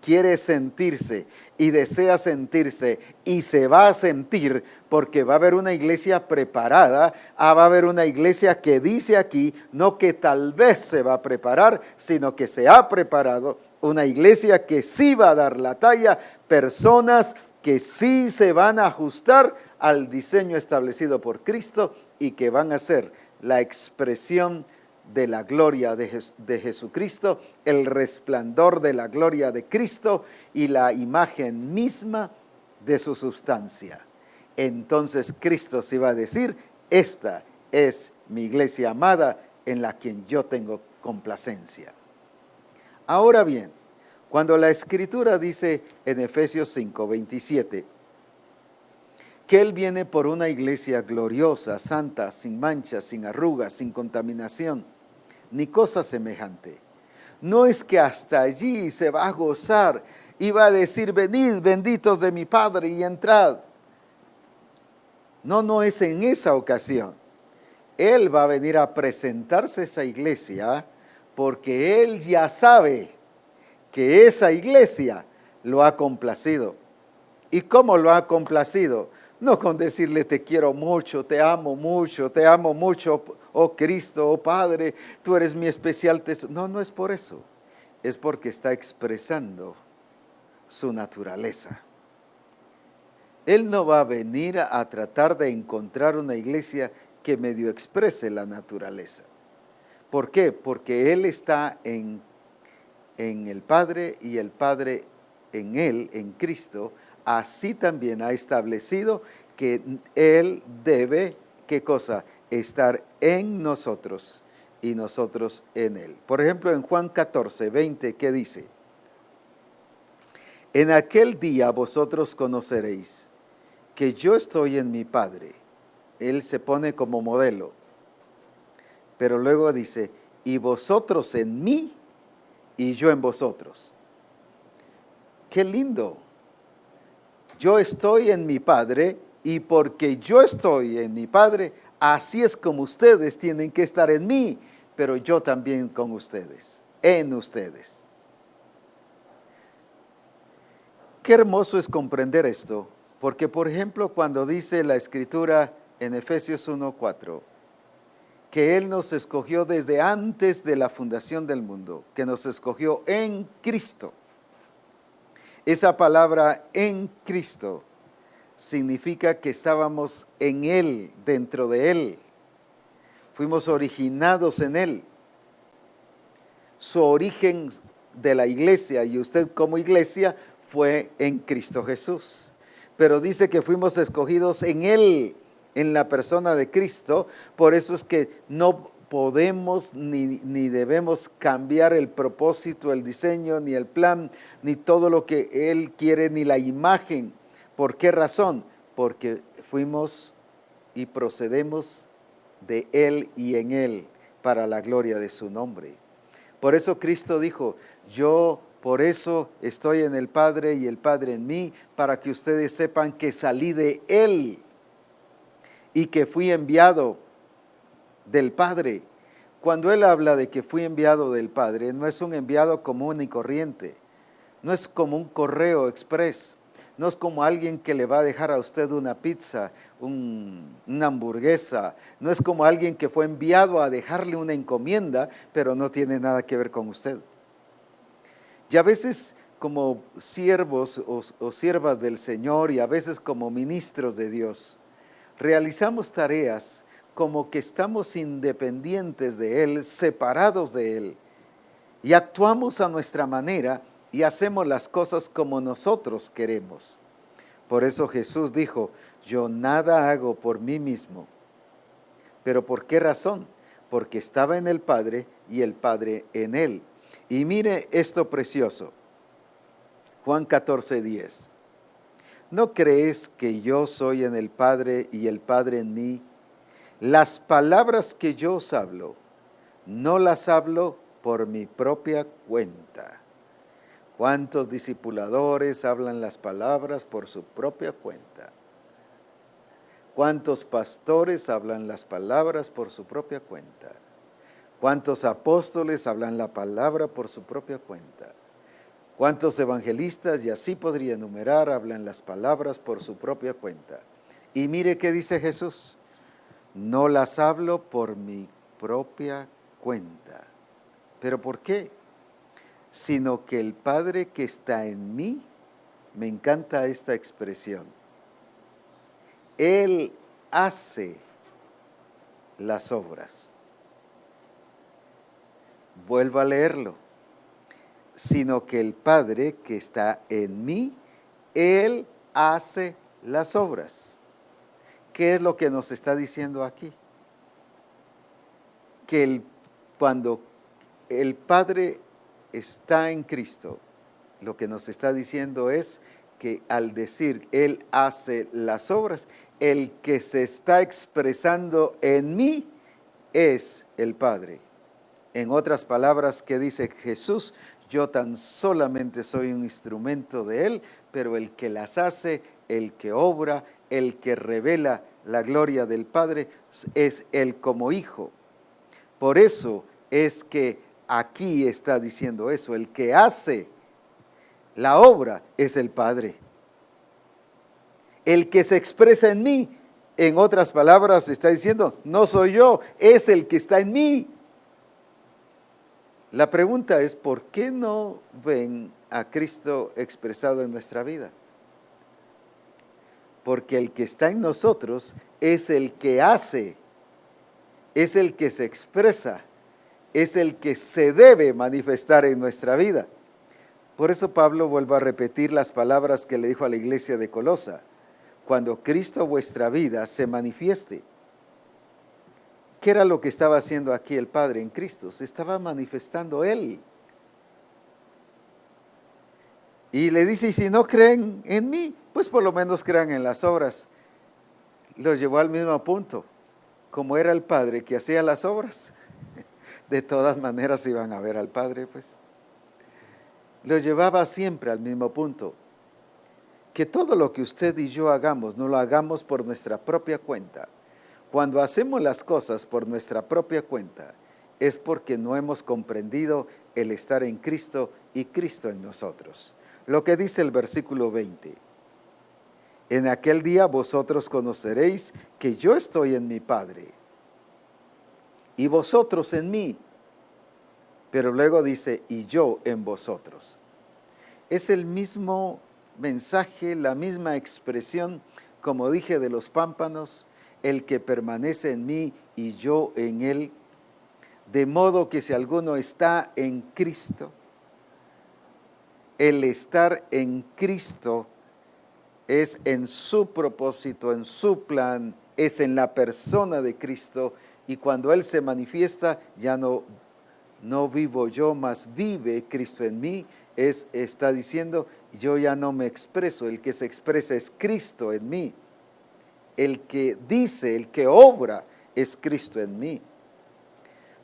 quiere sentirse y desea sentirse y se va a sentir, porque va a haber una iglesia preparada, va a haber una iglesia que dice aquí, no que tal vez se va a preparar, sino que se ha preparado, una iglesia que sí va a dar la talla, personas que sí se van a ajustar al diseño establecido por Cristo y que van a ser la expresión de la gloria de Jesucristo, el resplandor de la gloria de Cristo y la imagen misma de su sustancia. Entonces Cristo se va a decir, esta es mi iglesia amada en la quien yo tengo complacencia. Ahora bien, cuando la Escritura dice en Efesios 5:27, que Él viene por una iglesia gloriosa, santa, sin mancha, sin arrugas, sin contaminación, ni cosa semejante. No es que hasta allí se va a gozar y va a decir, venid benditos de mi Padre y entrad. No es en esa ocasión. Él va a venir a presentarse a esa iglesia porque Él ya sabe que esa iglesia lo ha complacido. ¿Y cómo lo ha complacido? No con decirle te quiero mucho, te amo mucho, oh Cristo, oh Padre, tú eres mi especial tesoro. No es por eso. Es porque está expresando su naturaleza. Él no va a venir a tratar de encontrar una iglesia que medio exprese la naturaleza. ¿Por qué? Porque Él está en el Padre y el Padre en Él, en Cristo. Así también ha establecido que Él debe, ¿qué cosa? Estar en nosotros y nosotros en Él. Por ejemplo, en Juan 14, 20, ¿qué dice? En aquel día vosotros conoceréis que yo estoy en mi Padre. Él se pone como modelo. Pero luego dice, y vosotros en mí y yo en vosotros. ¡Qué lindo! Yo estoy en mi Padre y porque yo estoy en mi Padre, así es como ustedes tienen que estar en mí, pero yo también con ustedes, en ustedes. Qué hermoso es comprender esto, porque por ejemplo cuando dice la Escritura en Efesios 1:4, que Él nos escogió desde antes de la fundación del mundo, que nos escogió en Cristo. Esa palabra en Cristo significa que estábamos en Él, dentro de Él. Fuimos originados en Él. Su origen de la iglesia y usted como iglesia fue en Cristo Jesús. Pero dice que fuimos escogidos en Él, en la persona de Cristo. Por eso es que no podemos ni debemos cambiar el propósito, el diseño, ni el plan, ni todo lo que Él quiere, ni la imagen. ¿Por qué razón? Porque fuimos y procedemos de Él y en Él para la gloria de su nombre. Por eso Cristo dijo, yo por eso estoy en el Padre y el Padre en mí, para que ustedes sepan que salí de Él y que fui enviado del Padre. Cuando Él habla de que fui enviado del Padre, no es un enviado común y corriente, no es como un correo express, no es como alguien que le va a dejar a usted una pizza, una hamburguesa, no es como alguien que fue enviado a dejarle una encomienda, pero no tiene nada que ver con usted. Y a veces como siervos o siervas del Señor y a veces como ministros de Dios, realizamos tareas como que estamos independientes de Él, separados de Él, y actuamos a nuestra manera y hacemos las cosas como nosotros queremos. Por eso Jesús dijo, yo nada hago por mí mismo. ¿Pero por qué razón? Porque estaba en el Padre y el Padre en Él. Y mire esto precioso, Juan 14:10. ¿No crees que yo soy en el Padre y el Padre en mí? Las palabras que yo os hablo, no las hablo por mi propia cuenta. ¿Cuántos discipuladores hablan las palabras por su propia cuenta? ¿Cuántos pastores hablan las palabras por su propia cuenta? ¿Cuántos apóstoles hablan la palabra por su propia cuenta? ¿Cuántos evangelistas, y así podría enumerar, hablan las palabras por su propia cuenta? Y mire qué dice Jesús, no las hablo por mi propia cuenta. ¿Pero por qué? Sino que el Padre que está en mí, me encanta esta expresión, Él hace las obras. Vuelvo a leerlo. Sino que el Padre que está en mí, Él hace las obras. ¿Qué es lo que nos está diciendo aquí? Que cuando el Padre está en Cristo, lo que nos está diciendo es que al decir Él hace las obras, el que se está expresando en mí es el Padre. En otras palabras, ¿qué dice Jesús? Yo tan solamente soy un instrumento de Él, pero el que las hace, el que obra, el que revela la gloria del Padre es Él como Hijo. Por eso es que aquí está diciendo eso, el que hace la obra es el Padre. El que se expresa en mí, en otras palabras, está diciendo, no soy yo, es el que está en mí. La pregunta es, ¿por qué no ven a Cristo expresado en nuestra vida? Porque el que está en nosotros es el que hace es el que se expresa, es el que se debe manifestar en nuestra vida. Por eso Pablo vuelve a repetir las palabras que le dijo a la iglesia de Colosa: cuando Cristo vuestra vida se manifieste. ¿Qué era lo que estaba haciendo aquí el Padre en Cristo? Se estaba manifestando Él. Y le dice, y si no creen en mí, pues por lo menos crean en las obras. Los llevó al mismo punto. Como era el Padre que hacía las obras, de todas maneras iban a ver al Padre, pues. Los llevaba siempre al mismo punto. Que todo lo que usted y yo hagamos, no lo hagamos por nuestra propia cuenta. Cuando hacemos las cosas por nuestra propia cuenta, es porque no hemos comprendido el estar en Cristo y Cristo en nosotros. Lo que dice el versículo 20. En aquel día vosotros conoceréis que yo estoy en mi Padre y vosotros en mí. Pero luego dice, y yo en vosotros. Es el mismo mensaje, la misma expresión, como dije, de los pámpanos, el que permanece en mí y yo en él. De modo que si alguno está en Cristo, el estar en Cristo es en su propósito, en su plan, es en la persona de Cristo, y cuando Él se manifiesta, ya no vivo yo, mas vive Cristo en mí. Está diciendo, yo ya no me expreso, el que se expresa es Cristo en mí. El que dice, el que obra es Cristo en mí.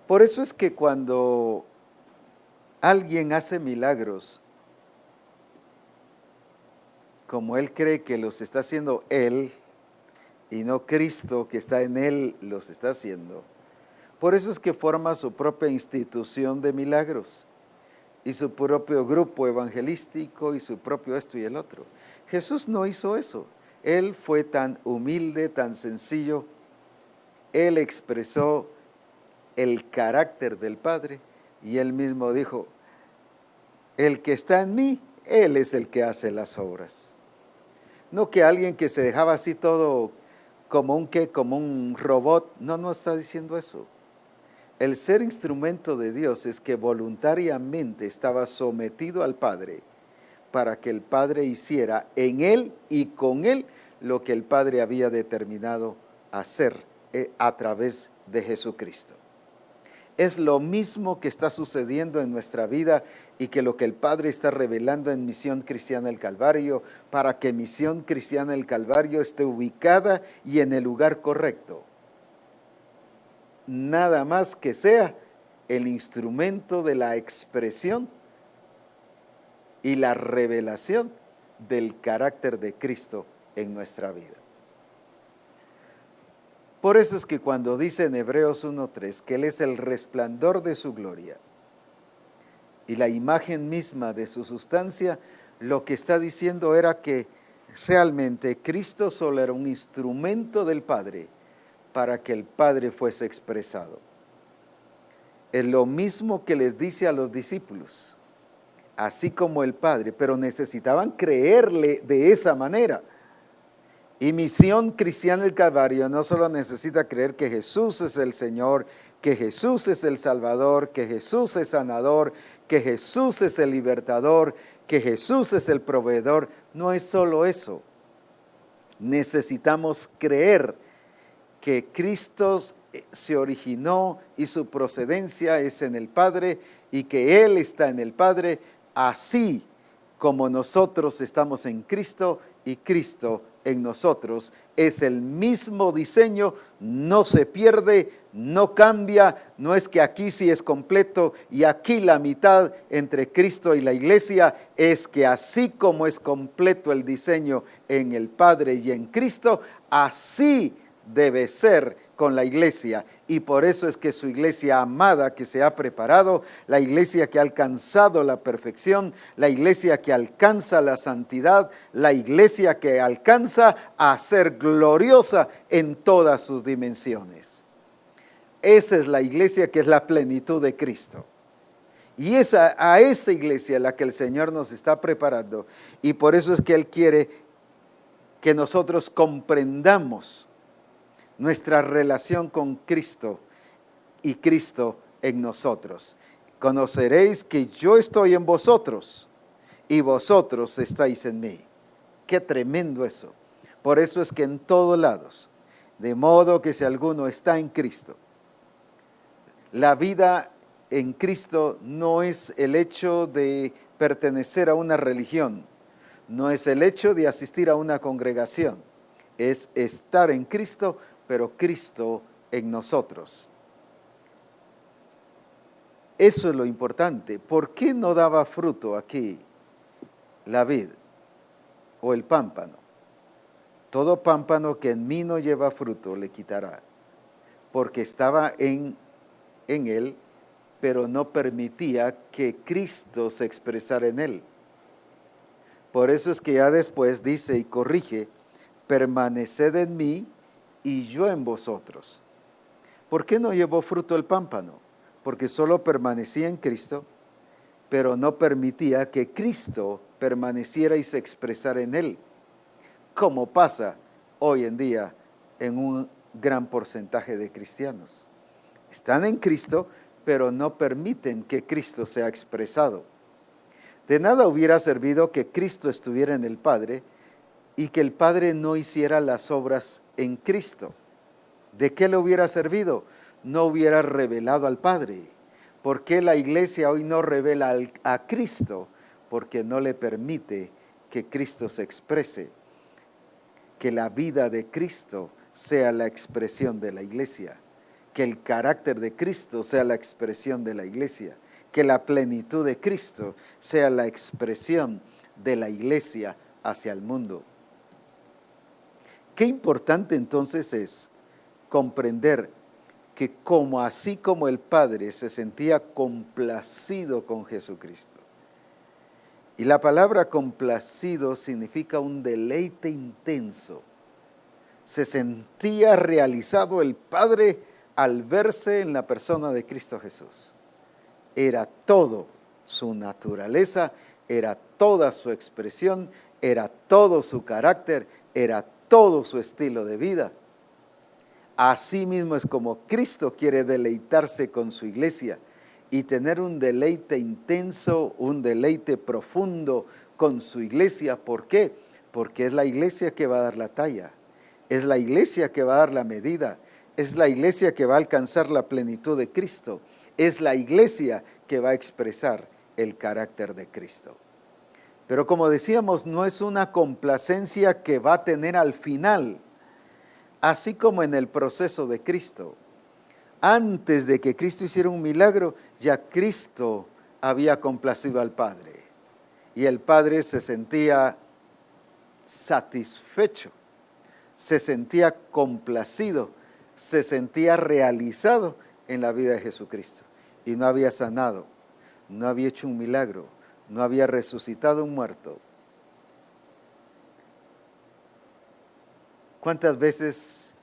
Por eso es que cuando alguien hace milagros, como él cree que los está haciendo él, y no Cristo que está en él los está haciendo, por eso es que forma su propia institución de milagros, y su propio grupo evangelístico, y su propio esto y el otro. Jesús no hizo eso. Él fue tan humilde, tan sencillo. Él expresó el carácter del Padre, y él mismo dijo, el que está en mí, él es el que hace las obras. No que alguien que se dejaba así todo como un robot, no está diciendo eso. El ser instrumento de Dios es que voluntariamente estaba sometido al Padre, para que el Padre hiciera en él y con él lo que el Padre había determinado hacer a través de Jesucristo. Es lo mismo que está sucediendo en nuestra vida y que lo que el Padre está revelando en Misión Cristiana del Calvario, para que Misión Cristiana del Calvario esté ubicada y en el lugar correcto. Nada más que sea el instrumento de la expresión y la revelación del carácter de Cristo en nuestra vida. Por eso es que cuando dice en Hebreos 1:3 que Él es el resplandor de su gloria y la imagen misma de su sustancia, lo que está diciendo era que realmente Cristo solo era un instrumento del Padre para que el Padre fuese expresado. Es lo mismo que les dice a los discípulos, así como el Padre, pero necesitaban creerle de esa manera. Y Misión Cristiana del Calvario no solo necesita creer que Jesús es el Señor, que Jesús es el Salvador, que Jesús es sanador, que Jesús es el libertador, que Jesús es el proveedor. No es solo eso. Necesitamos creer que Cristo se originó y su procedencia es en el Padre y que Él está en el Padre, así como nosotros estamos en Cristo y Cristo en nosotros. Es el mismo diseño, no se pierde, no cambia, no es que aquí sí es completo y aquí la mitad entre Cristo y la iglesia, es que así como es completo el diseño en el Padre y en Cristo, así debe ser con la iglesia, y por eso es que su iglesia amada que se ha preparado, la iglesia que ha alcanzado la perfección, la iglesia que alcanza la santidad, la iglesia que alcanza a ser gloriosa en todas sus dimensiones. Esa es la iglesia que es la plenitud de Cristo. Y a esa iglesia la que el Señor nos está preparando, y por eso es que Él quiere que nosotros comprendamos nuestra relación con Cristo y Cristo en nosotros. Conoceréis que yo estoy en vosotros y vosotros estáis en mí. Qué tremendo eso. Por eso es que en todos lados, de modo que si alguno está en Cristo, la vida en Cristo no es el hecho de pertenecer a una religión, no es el hecho de asistir a una congregación, es estar en Cristo, pero Cristo en nosotros. Eso es lo importante. ¿Por qué no daba fruto aquí la vid o el pámpano? Todo pámpano que en mí no lleva fruto le quitará, porque estaba en él, pero no permitía que Cristo se expresara en él. Por eso es que ya después dice y corrige, permaneced en mí y yo en vosotros. ¿Por qué no llevó fruto el pámpano? Porque solo permanecía en Cristo, pero no permitía que Cristo permaneciera y se expresara en él, como pasa hoy en día en un gran porcentaje de cristianos. Están en Cristo, pero no permiten que Cristo sea expresado. De nada hubiera servido que Cristo estuviera en el Padre y que el Padre no hiciera las obras en Cristo. ¿De qué le hubiera servido? No hubiera revelado al Padre. ¿Por qué la iglesia hoy no revela a Cristo? Porque no le permite que Cristo se exprese, que la vida de Cristo sea la expresión de la iglesia, que el carácter de Cristo sea la expresión de la iglesia, que la plenitud de Cristo sea la expresión de la iglesia hacia el mundo. Qué importante entonces es comprender que así como el Padre se sentía complacido con Jesucristo, y la palabra complacido significa un deleite intenso, se sentía realizado el Padre al verse en la persona de Cristo Jesús. Era todo su naturaleza, era toda su expresión, era todo su carácter, era todo su estilo de vida. Así mismo es como Cristo quiere deleitarse con su iglesia y tener un deleite intenso, un deleite profundo con su iglesia. ¿Por qué? Porque es la iglesia que va a dar la talla, es la iglesia que va a dar la medida, es la iglesia que va a alcanzar la plenitud de Cristo, es la iglesia que va a expresar el carácter de Cristo. Pero como decíamos, no es una complacencia que va a tener al final, así como en el proceso de Cristo. Antes de que Cristo hiciera un milagro, ya Cristo había complacido al Padre. Y el Padre se sentía satisfecho, se sentía complacido, se sentía realizado en la vida de Jesucristo. Y no había sanado, no había hecho un milagro, no había resucitado un muerto. ¿Cuántas veces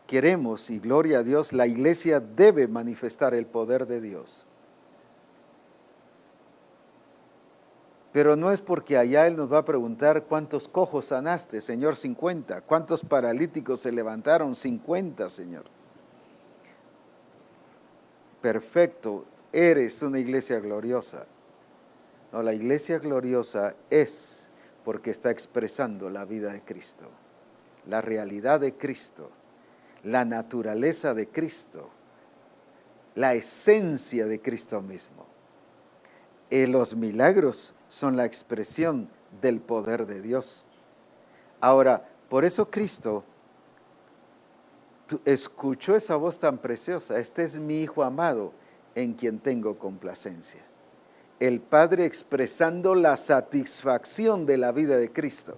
queremos, y gloria a Dios, la iglesia debe manifestar el poder de Dios? Pero no es porque allá Él nos va a preguntar cuántos cojos sanaste, Señor, 50. ¿Cuántos paralíticos se levantaron? 50, Señor. Perfecto, eres una iglesia gloriosa. No, la iglesia gloriosa es porque está expresando la vida de Cristo, la realidad de Cristo, la naturaleza de Cristo, la esencia de Cristo mismo. Los milagros son la expresión del poder de Dios. Ahora, por eso Cristo escuchó esa voz tan preciosa: este es mi Hijo amado, en quien tengo complacencia. El Padre expresando la satisfacción de la vida de Cristo.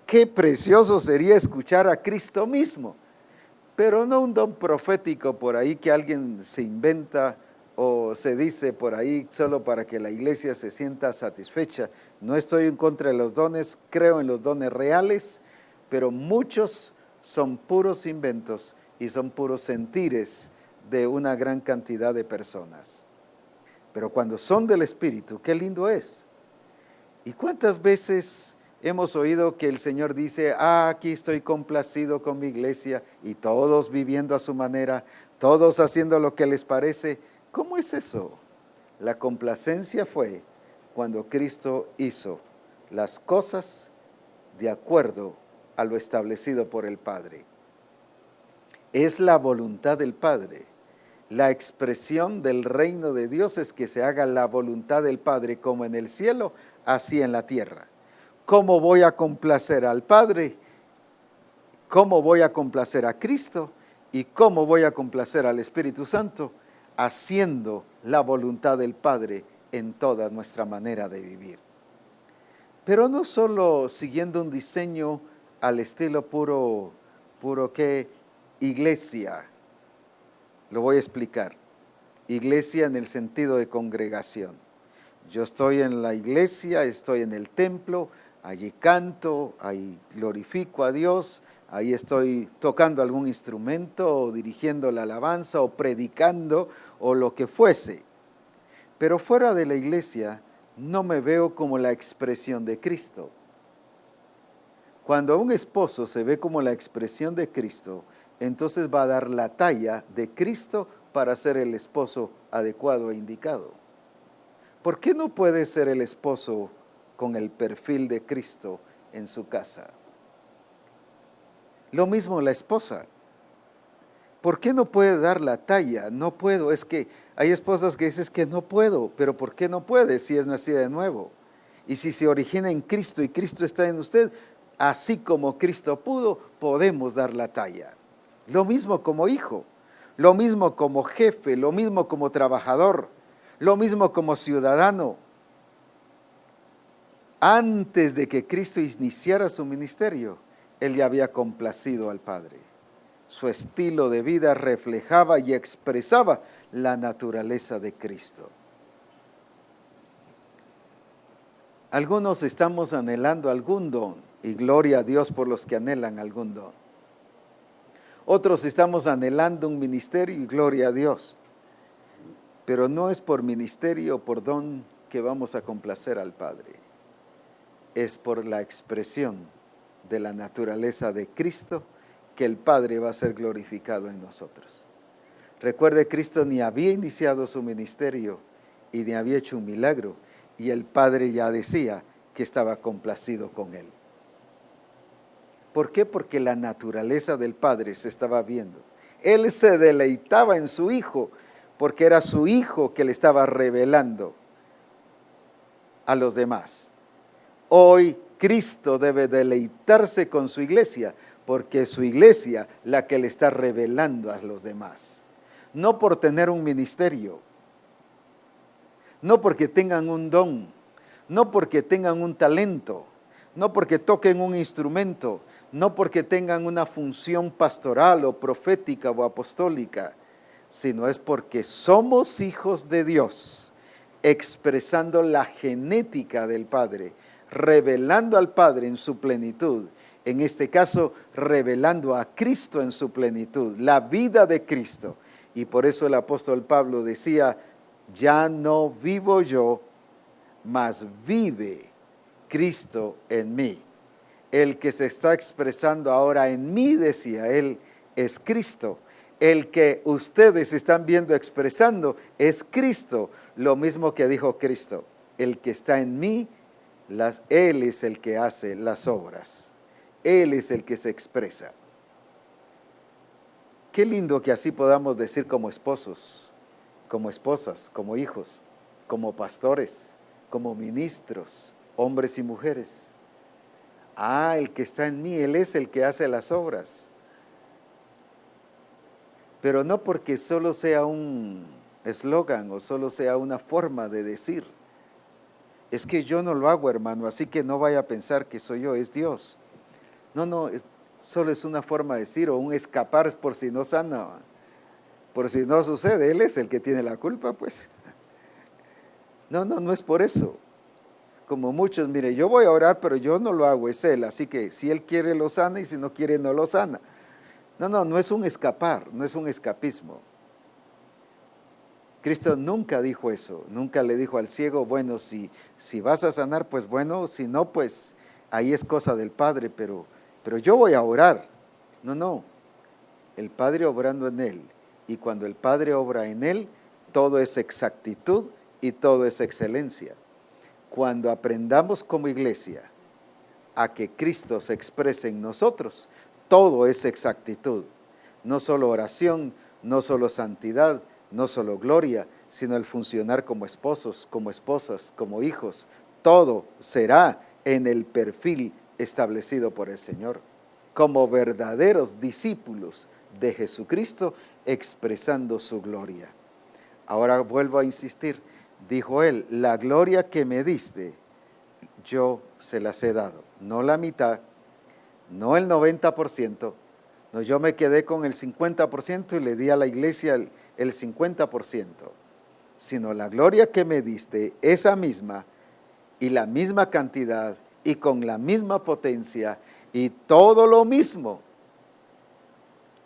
Qué precioso sería escuchar a Cristo mismo, pero no un don profético por ahí que alguien se inventa o se dice por ahí solo para que la iglesia se sienta satisfecha. No estoy en contra de los dones, creo en los dones reales, pero muchos son puros inventos y son puros sentires de una gran cantidad de personas. Pero cuando son del Espíritu, qué lindo es. ¿Y cuántas veces hemos oído que el Señor dice: aquí estoy complacido con mi iglesia, y todos viviendo a su manera, todos haciendo lo que les parece. ¿Cómo es eso? La complacencia fue cuando Cristo hizo las cosas de acuerdo a lo establecido por el Padre. Es la voluntad del Padre. La expresión del reino de Dios es que se haga la voluntad del Padre como en el cielo, así en la tierra. ¿Cómo voy a complacer al Padre? ¿Cómo voy a complacer a Cristo? ¿Y cómo voy a complacer al Espíritu Santo? Haciendo la voluntad del Padre en toda nuestra manera de vivir. Pero no solo siguiendo un diseño al estilo puro que iglesia. Lo voy a explicar. Iglesia en el sentido de congregación. Yo estoy en la iglesia, estoy en el templo, allí canto, ahí glorifico a Dios, ahí estoy tocando algún instrumento o dirigiendo la alabanza o predicando o lo que fuese. Pero fuera de la iglesia no me veo como la expresión de Cristo. Cuando un esposo se ve como la expresión de Cristo, entonces va a dar la talla de Cristo para ser el esposo adecuado e indicado. ¿Por qué no puede ser el esposo con el perfil de Cristo en su casa? Lo mismo la esposa. ¿Por qué no puede dar la talla? No puedo, es que hay esposas que dicen que no puedo, pero ¿por qué no puede si es nacida de nuevo? Y si se origina en Cristo y Cristo está en usted, así como Cristo pudo, podemos dar la talla. Lo mismo como hijo, lo mismo como jefe, lo mismo como trabajador, lo mismo como ciudadano. Antes de que Cristo iniciara su ministerio, Él ya había complacido al Padre. Su estilo de vida reflejaba y expresaba la naturaleza de Cristo. Algunos estamos anhelando algún don, y gloria a Dios por los que anhelan algún don. Otros estamos anhelando un ministerio y gloria a Dios. Pero no es por ministerio o por don que vamos a complacer al Padre. Es por la expresión de la naturaleza de Cristo que el Padre va a ser glorificado en nosotros. Recuerde, Cristo ni había iniciado su ministerio y ni había hecho un milagro, y el Padre ya decía que estaba complacido con él. ¿Por qué? Porque la naturaleza del Padre se estaba viendo. Él se deleitaba en su Hijo, porque era su Hijo que le estaba revelando a los demás. Hoy Cristo debe deleitarse con su iglesia, porque es su iglesia la que le está revelando a los demás. No por tener un ministerio, no porque tengan un don, no porque tengan un talento, no porque toquen un instrumento, no porque tengan una función pastoral o profética o apostólica, sino es porque somos hijos de Dios, expresando la genética del Padre, revelando al Padre en su plenitud, en este caso revelando a Cristo en su plenitud, la vida de Cristo. Y por eso el apóstol Pablo decía, ya no vivo yo, mas vive Cristo en mí. El que se está expresando ahora en mí, decía él, es Cristo. El que ustedes están viendo expresando es Cristo, lo mismo que dijo Cristo. El que está en mí, Él es el que hace las obras. Él es el que se expresa. Qué lindo que así podamos decir como esposos, como esposas, como hijos, como pastores, como ministros, hombres y mujeres. El que está en mí, Él es el que hace las obras. Pero no porque solo sea un eslogan o solo sea una forma de decir. Es que yo no lo hago, hermano, así que no vaya a pensar que soy yo, es Dios. No, solo es una forma de decir o un escapar por si no sana, por si no sucede, Él es el que tiene la culpa, pues. No es por eso. Como muchos, mire, yo voy a orar, pero yo no lo hago, es Él, así que si Él quiere lo sana y si no quiere no lo sana. No es un escapar, no es un escapismo. Cristo nunca dijo eso, nunca le dijo al ciego, bueno, si vas a sanar, pues bueno, si no, pues ahí es cosa del Padre, pero yo voy a orar. No, el Padre obrando en él Y cuando el Padre obra en él, todo es exactitud y todo es excelencia. Cuando aprendamos como iglesia a que Cristo se exprese en nosotros, todo es exactitud. No solo oración, no solo santidad, no solo gloria, sino el funcionar como esposos, como esposas, como hijos. Todo será en el perfil establecido por el Señor, como verdaderos discípulos de Jesucristo, expresando su gloria. Ahora vuelvo a insistir, dijo él, la gloria que me diste, yo se las he dado, no la mitad, no el 90%, no, yo me quedé con el 50% y le di a la iglesia el 50%, sino la gloria que me diste, esa misma y la misma cantidad y con la misma potencia y todo lo mismo,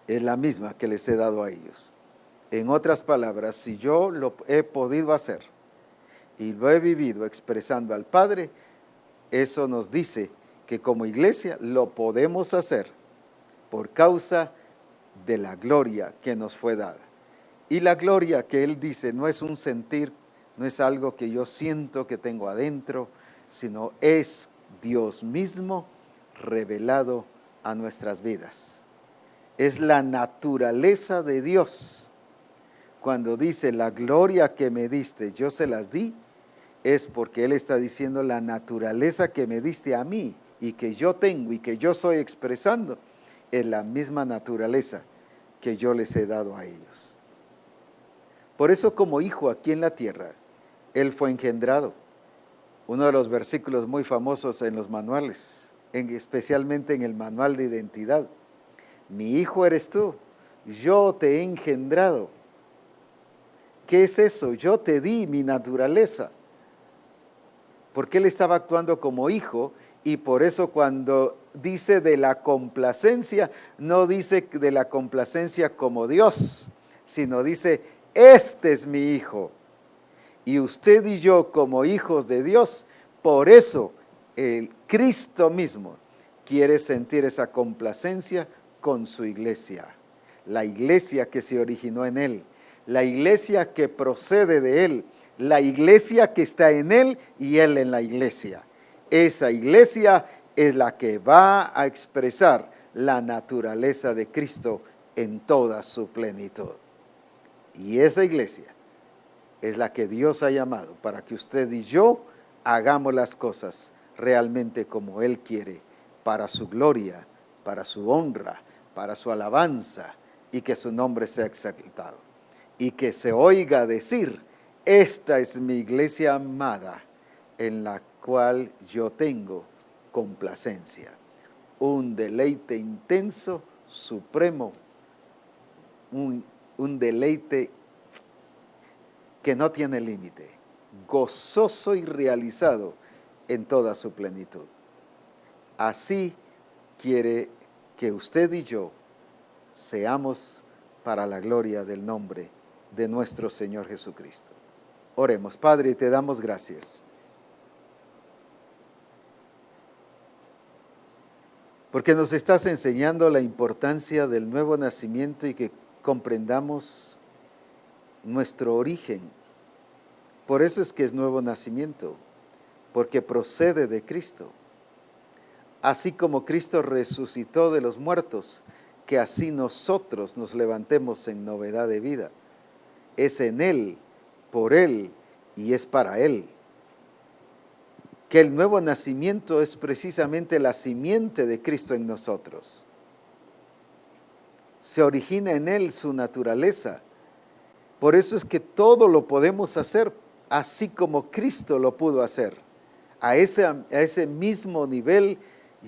es la misma que les he dado a ellos. En otras palabras, si yo lo he podido hacer y lo he vivido expresando al Padre, eso nos dice que como iglesia lo podemos hacer por causa de la gloria que nos fue dada. Y la gloria que él dice no es un sentir, no es algo que yo siento que tengo adentro, sino es Dios mismo revelado a nuestras vidas. Es la naturaleza de Dios. Cuando dice la gloria que me diste, yo se las di, es porque Él está diciendo la naturaleza que me diste a mí y que yo tengo y que yo estoy expresando, es la misma naturaleza que yo les he dado a ellos. Por eso como hijo aquí en la tierra, Él fue engendrado. Uno de los versículos muy famosos en los manuales, especialmente en el manual de identidad. Mi hijo eres tú, yo te he engendrado. ¿Qué es eso? Yo te di mi naturaleza. Porque él estaba actuando como hijo y por eso cuando dice de la complacencia, no dice de la complacencia como Dios, sino dice, este es mi hijo. Y usted y yo como hijos de Dios, por eso el Cristo mismo quiere sentir esa complacencia con su iglesia. La iglesia que se originó en él, la iglesia que procede de él, la iglesia que está en él y él en la iglesia. Esa iglesia es la que va a expresar la naturaleza de Cristo en toda su plenitud. Y esa iglesia es la que Dios ha llamado para que usted y yo hagamos las cosas realmente como Él quiere, para su gloria, para su honra, para su alabanza y que su nombre sea exaltado. Y que se oiga decir, esta es mi iglesia amada en la cual yo tengo complacencia. Un deleite intenso, supremo, un deleite que no tiene límite, gozoso y realizado en toda su plenitud. Así quiere que usted y yo seamos para la gloria del nombre de nuestro Señor Jesucristo. Oremos. Padre, te damos gracias, porque nos estás enseñando la importancia del nuevo nacimiento y que comprendamos nuestro origen. Por eso es que es nuevo nacimiento, porque procede de Cristo. Así como Cristo resucitó de los muertos, que así nosotros nos levantemos en novedad de vida. Es en Él, por Él y es para Él. Que el nuevo nacimiento es precisamente la simiente de Cristo en nosotros. Se origina en Él su naturaleza. Por eso es que todo lo podemos hacer así como Cristo lo pudo hacer, a ese mismo nivel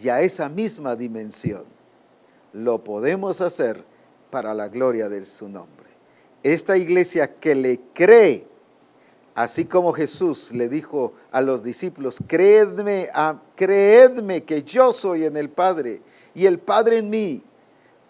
y a esa misma dimensión. Lo podemos hacer para la gloria de su nombre. Esta iglesia que le cree, así como Jesús le dijo a los discípulos, creedme que yo soy en el Padre y el Padre en mí.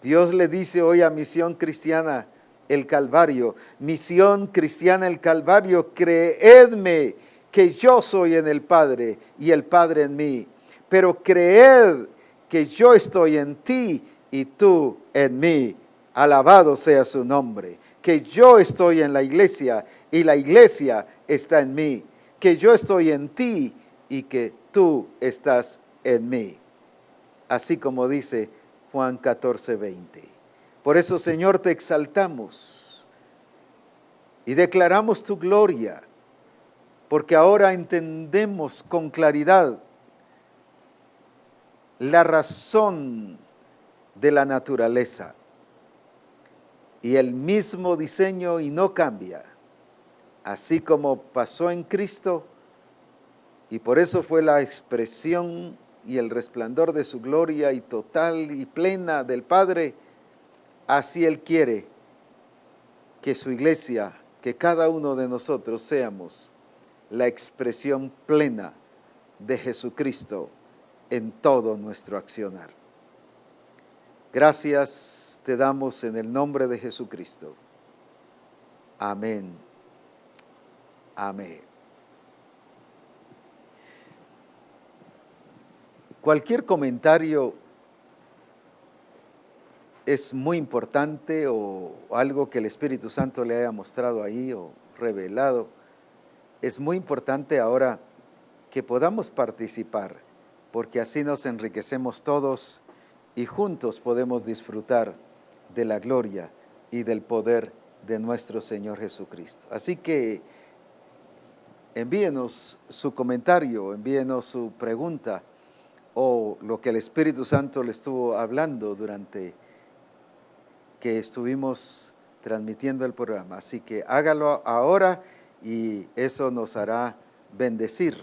Dios le dice hoy a Misión Cristiana el Calvario, Misión Cristiana el Calvario, creedme que yo soy en el Padre y el Padre en mí, pero creed que yo estoy en ti y tú en mí. Alabado sea su nombre. que yo estoy en la iglesia y la iglesia está en mí, que yo estoy en ti y que tú estás en mí. Así como dice Juan 14:20. Por eso, Señor, te exaltamos y declaramos tu gloria, porque ahora entendemos con claridad la razón de la naturaleza y el mismo diseño y no cambia, así como pasó en Cristo, y por eso fue la expresión y el resplandor de su gloria y total y plena del Padre. Así Él quiere que su iglesia, que cada uno de nosotros seamos la expresión plena de Jesucristo en todo nuestro accionar. Gracias te damos en el nombre de Jesucristo. Amén. Amén. Cualquier comentario es muy importante, o algo que el Espíritu Santo le haya mostrado ahí o revelado. Es muy importante ahora que podamos participar, porque así nos enriquecemos todos y juntos podemos disfrutar de la gloria y del poder de nuestro Señor Jesucristo. Así que envíenos su comentario, envíenos su pregunta o lo que el Espíritu Santo le estuvo hablando durante que estuvimos transmitiendo el programa. Así que hágalo ahora y eso nos hará bendecir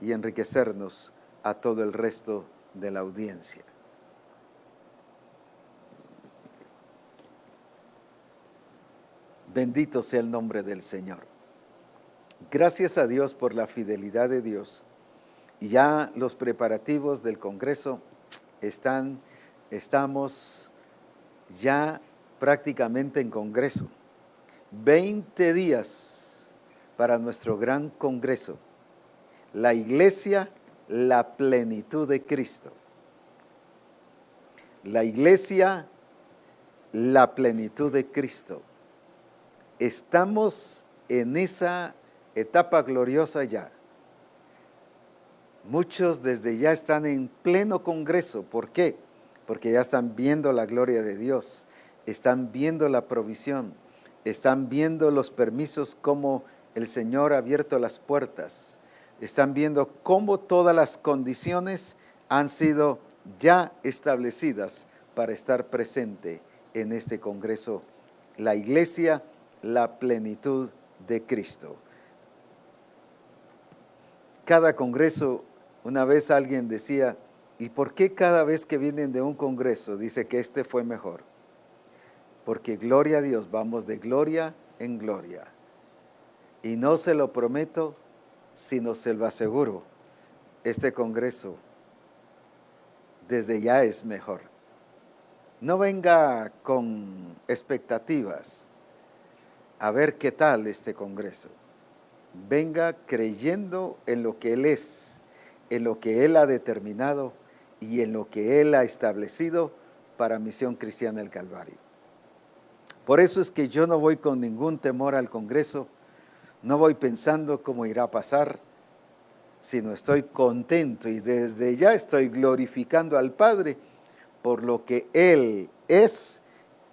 y enriquecernos a todo el resto de la audiencia. Bendito sea el nombre del Señor. Gracias a Dios por la fidelidad de Dios. Y ya los preparativos del Congreso estamos ya prácticamente en Congreso. 20 días para nuestro gran Congreso. La Iglesia, la plenitud de Cristo. La Iglesia, la plenitud de Cristo. Estamos en esa etapa gloriosa ya. Muchos desde ya están en pleno Congreso. ¿Por qué? Porque ya están viendo la gloria de Dios, están viendo la provisión, están viendo los permisos, cómo el Señor ha abierto las puertas, están viendo cómo todas las condiciones han sido ya establecidas para estar presente en este Congreso. La Iglesia, la plenitud de Cristo. Cada Congreso, una vez alguien decía, ¿y por qué cada vez que vienen de un Congreso dice que este fue mejor? Porque gloria a Dios, vamos de gloria en gloria. Y no se lo prometo, sino se lo aseguro, este Congreso desde ya es mejor. No venga con expectativas a ver qué tal este Congreso. Venga creyendo en lo que Él es, en lo que Él ha determinado y en lo que Él ha establecido para Misión Cristiana del Calvario. Por eso es que yo no voy con ningún temor al Congreso, no voy pensando cómo irá a pasar, sino estoy contento y desde ya estoy glorificando al Padre por lo que Él es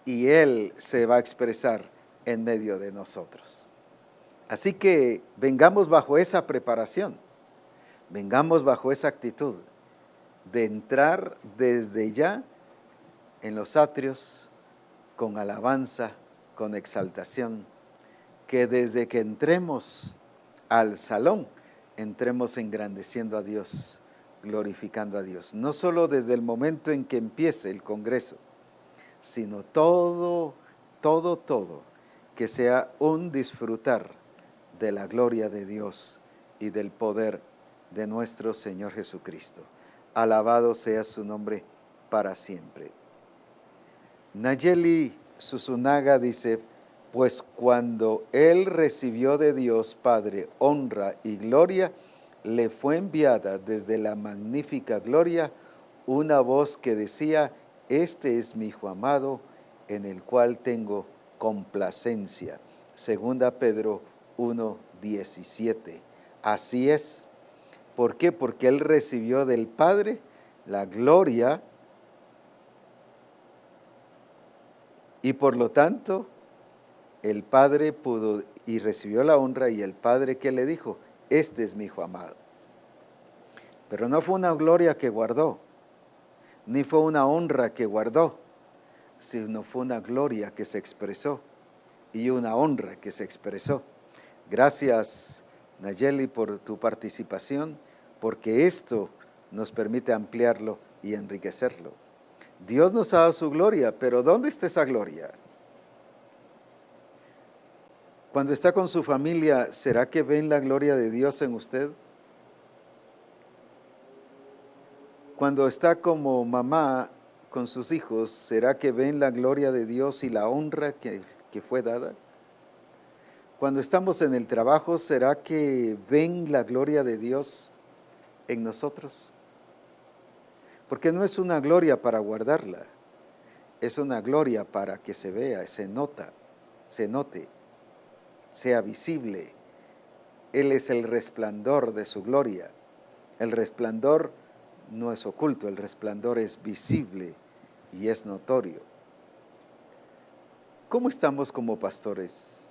y Él se va a expresar en medio de nosotros. Así que vengamos bajo esa preparación, vengamos bajo esa actitud de entrar desde ya en los atrios con alabanza, con exaltación, que desde que entremos al salón, entremos engrandeciendo a Dios, glorificando a Dios. No solo desde el momento en que empiece el Congreso, sino todo, que sea un disfrutar de la gloria de Dios y del poder de nuestro Señor Jesucristo. Alabado sea su nombre para siempre. Nayeli Susunaga dice, pues cuando Él recibió de Dios Padre honra y gloria, le fue enviada desde la magnífica gloria una voz que decía, este es mi Hijo amado, en el cual tengo complacencia. Segunda Pedro 1:17. Así es. ¿Por qué? Porque Él recibió del Padre la gloria y por lo tanto el Padre pudo y recibió la honra, y el Padre, ¿qué le dijo? Este es mi Hijo amado. Pero no fue una gloria que guardó, ni fue una honra que guardó, sino fue una gloria que se expresó y una honra que se expresó. Gracias, Nayeli, por tu participación, porque esto nos permite ampliarlo y enriquecerlo. Dios nos ha dado su gloria, pero ¿dónde está esa gloria? Cuando está con su familia, ¿será que ven la gloria de Dios en usted? Cuando está como mamá con sus hijos, ¿será que ven la gloria de Dios y la honra que fue dada? Cuando estamos en el trabajo, ¿será que ven la gloria de Dios en nosotros? Porque no es una gloria para guardarla, es una gloria para que se vea, se note, sea visible. Él es el resplandor de su gloria. El resplandor no es oculto, el resplandor es visible y es notorio. ¿Cómo estamos como pastores?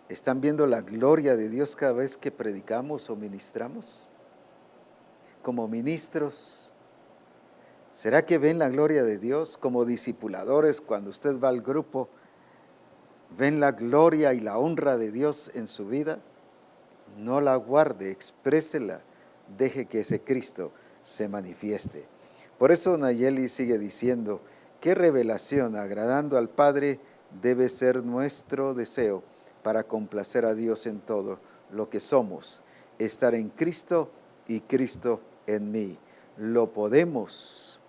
¿Están viendo la gloria de Dios cada vez que predicamos o ministramos? Como ministros, ¿será que ven la gloria de Dios? Como discipuladores, cuando usted va al grupo, ¿ven la gloria y la honra de Dios en su vida? No la guarde, exprésela, deje que ese Cristo se manifieste. Por eso Nayeli sigue diciendo, ¿qué revelación agradando al Padre debe ser nuestro deseo para complacer a Dios en todo lo que somos? Estar en Cristo y Cristo en mí. Lo podemos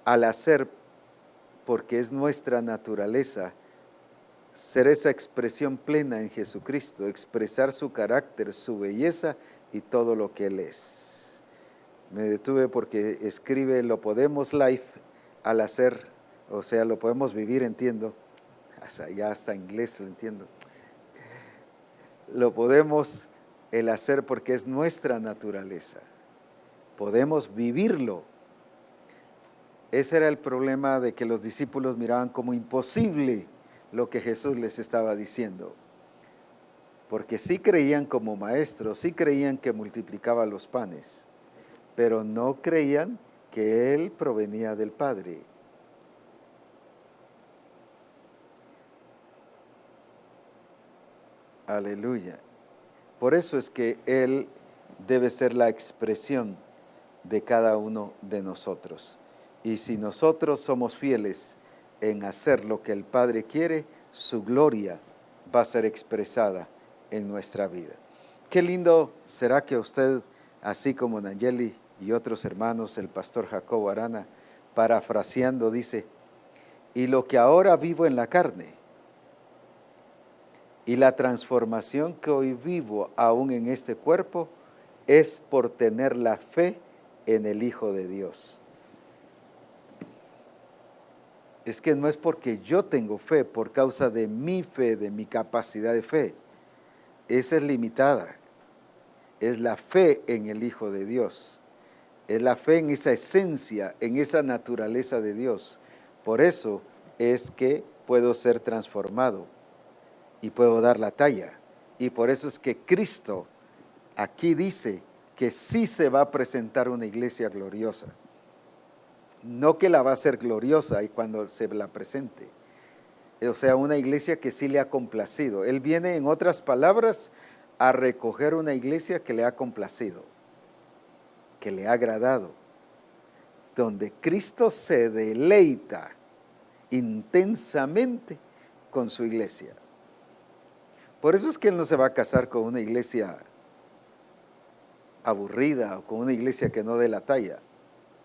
al hacer, porque es nuestra naturaleza, ser esa expresión plena en Jesucristo, expresar su carácter, su belleza y todo lo que Él es. Me detuve porque escribe, lo podemos life al hacer, o sea, lo podemos vivir, entiendo, ya hasta inglés lo entiendo. Lo podemos el hacer porque es nuestra naturaleza. Podemos vivirlo. Ese era el problema de que los discípulos miraban como imposible lo que Jesús les estaba diciendo. Porque sí creían como maestro, sí creían que multiplicaba los panes, pero no creían que Él provenía del Padre. Aleluya. Por eso es que Él debe ser la expresión de cada uno de nosotros. Y si nosotros somos fieles en hacer lo que el Padre quiere, su gloria va a ser expresada en nuestra vida. Qué lindo será que usted, así como Nayeli y otros hermanos, el pastor Jacobo Arana, parafraseando, dice, y lo que ahora vivo en la carne, y la transformación que hoy vivo aún en este cuerpo, es por tener la fe en el Hijo de Dios. Es que no es porque yo tengo fe, por causa de mi fe, de mi capacidad de fe. Esa es limitada. Es la fe en el Hijo de Dios. Es la fe en esa esencia, en esa naturaleza de Dios. Por eso es que puedo ser transformado y puedo dar la talla. Y por eso es que Cristo aquí dice que sí se va a presentar una iglesia gloriosa. No que la va a hacer gloriosa y cuando se la presente. O sea, una iglesia que sí le ha complacido. Él viene, en otras palabras, a recoger una iglesia que le ha complacido, que le ha agradado, donde Cristo se deleita intensamente con su iglesia. Por eso es que Él no se va a casar con una iglesia aburrida o con una iglesia que no dé la talla,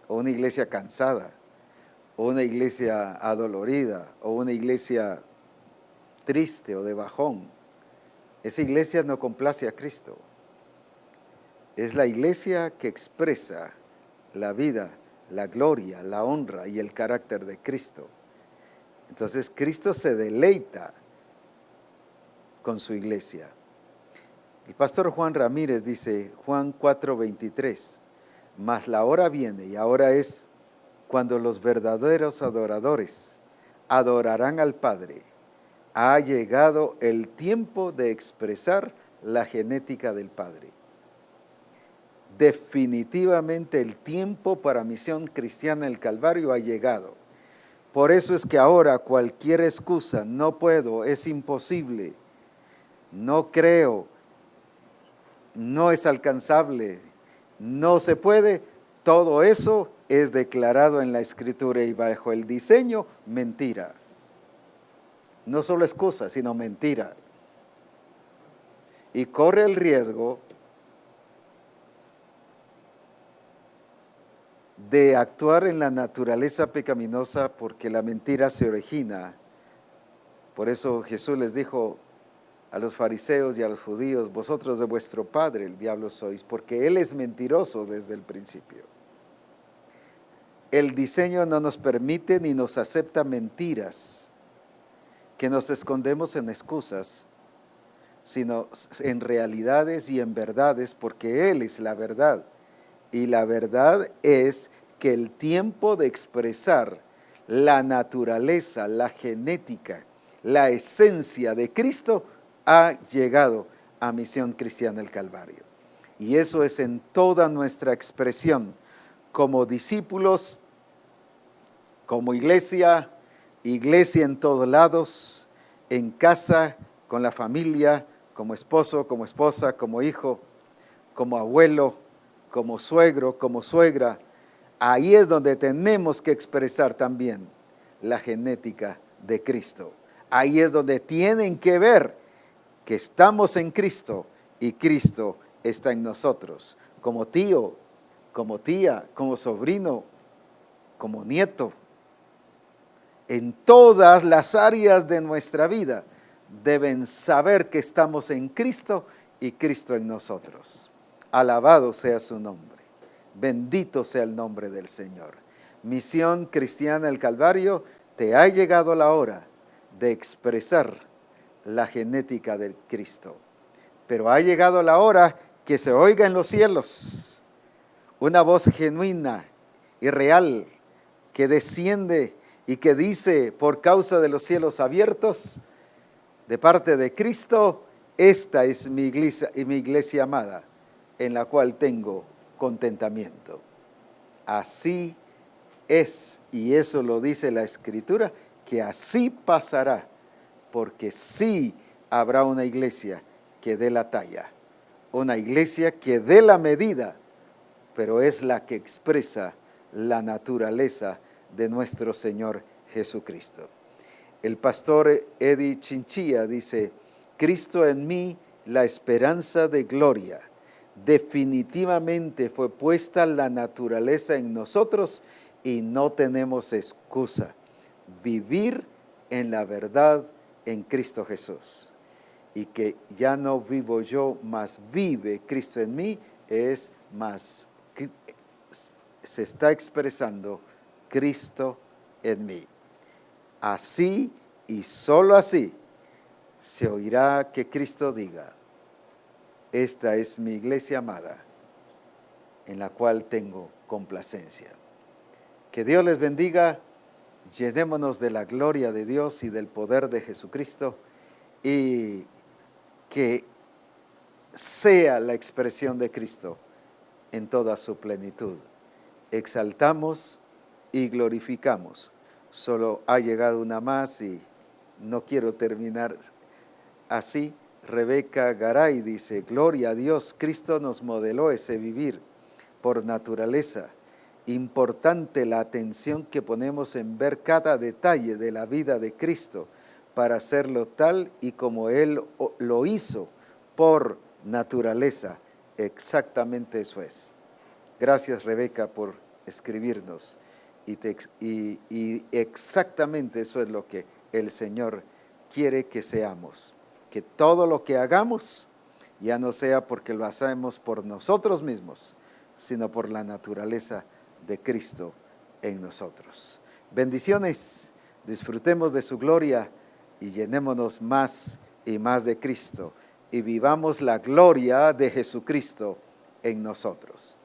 o una iglesia cansada, o una iglesia adolorida, o una iglesia triste o de bajón. Esa iglesia no complace a Cristo. Es la iglesia que expresa la vida la gloria, la honra y el carácter de Cristo. Entonces Cristo se deleita con su iglesia. El pastor Juan Ramírez dice, Juan 4:23, mas la hora viene y ahora es cuando los verdaderos adoradores adorarán al Padre. Ha llegado el tiempo de expresar la genética del Padre. Definitivamente el tiempo para Misión Cristiana del Calvario ha llegado. Por eso es que ahora cualquier excusa, no puedo, es imposible, no creo, no es alcanzable, no se puede, todo eso es declarado en la Escritura y bajo el diseño, mentira. No solo excusa, sino mentira. Y corre el riesgo de actuar en la naturaleza pecaminosa porque la mentira se origina. Por eso Jesús les dijo a los fariseos y a los judíos, vosotros de vuestro padre el diablo sois, porque él es mentiroso desde el principio. El diseño no nos permite ni nos acepta mentiras, que nos escondemos en excusas, sino en realidades y en verdades, porque Él es la verdad. Y la verdad es que el tiempo de expresar la naturaleza, la genética, la esencia de Cristo ha llegado a Misión Cristiana del Calvario. Y eso es en toda nuestra expresión, como discípulos, como iglesia, iglesia en todos lados, en casa, con la familia, como esposo, como esposa, como hijo, como abuelo, como suegro, como suegra. Ahí es donde tenemos que expresar también la genética de Cristo. Ahí es donde tienen que ver que estamos en Cristo y Cristo está en nosotros. Como tío, como tía, como sobrino, como nieto. En todas las áreas de nuestra vida deben saber que estamos en Cristo y Cristo en nosotros. Alabado sea su nombre. Bendito sea el nombre del Señor. Misión Cristiana del Calvario, te ha llegado la hora de expresar la genética del Cristo. Pero ha llegado la hora que se oiga en los cielos una voz genuina y real que desciende y que dice, por causa de los cielos abiertos, de parte de Cristo, esta es mi iglesia amada, en la cual tengo contentamiento. Así es, y eso lo dice la Escritura, que así pasará, porque sí habrá una iglesia que dé la talla, una iglesia que dé la medida, pero es la que expresa la naturaleza de nuestro Señor Jesucristo. El pastor Eddie Chinchilla dice, Cristo en mí, la esperanza de gloria. Definitivamente fue puesta la naturaleza en nosotros y no tenemos excusa. Vivir en la verdad en Cristo Jesús. Y que ya no vivo yo, mas vive Cristo en mí, es más, se está expresando Cristo en mí. Así y solo así se oirá que Cristo diga, esta es mi iglesia amada, en la cual tengo complacencia. Que Dios les bendiga, llenémonos de la gloria de Dios y del poder de Jesucristo, y que sea la expresión de Cristo en toda su plenitud. Exaltamos y glorificamos. Solo ha llegado una más y no quiero terminar así. Rebeca Garay dice, gloria a Dios, Cristo nos modeló ese vivir por naturaleza. Importante la atención que ponemos en ver cada detalle de la vida de Cristo para hacerlo tal y como Él lo hizo por naturaleza. Exactamente eso es. Gracias, Rebeca, por escribirnos. Y exactamente eso es lo que el Señor quiere que seamos. Que todo lo que hagamos ya no sea porque lo hacemos por nosotros mismos, sino por la naturaleza de Cristo en nosotros. Bendiciones, disfrutemos de su gloria y llenémonos más y más de Cristo y vivamos la gloria de Jesucristo en nosotros.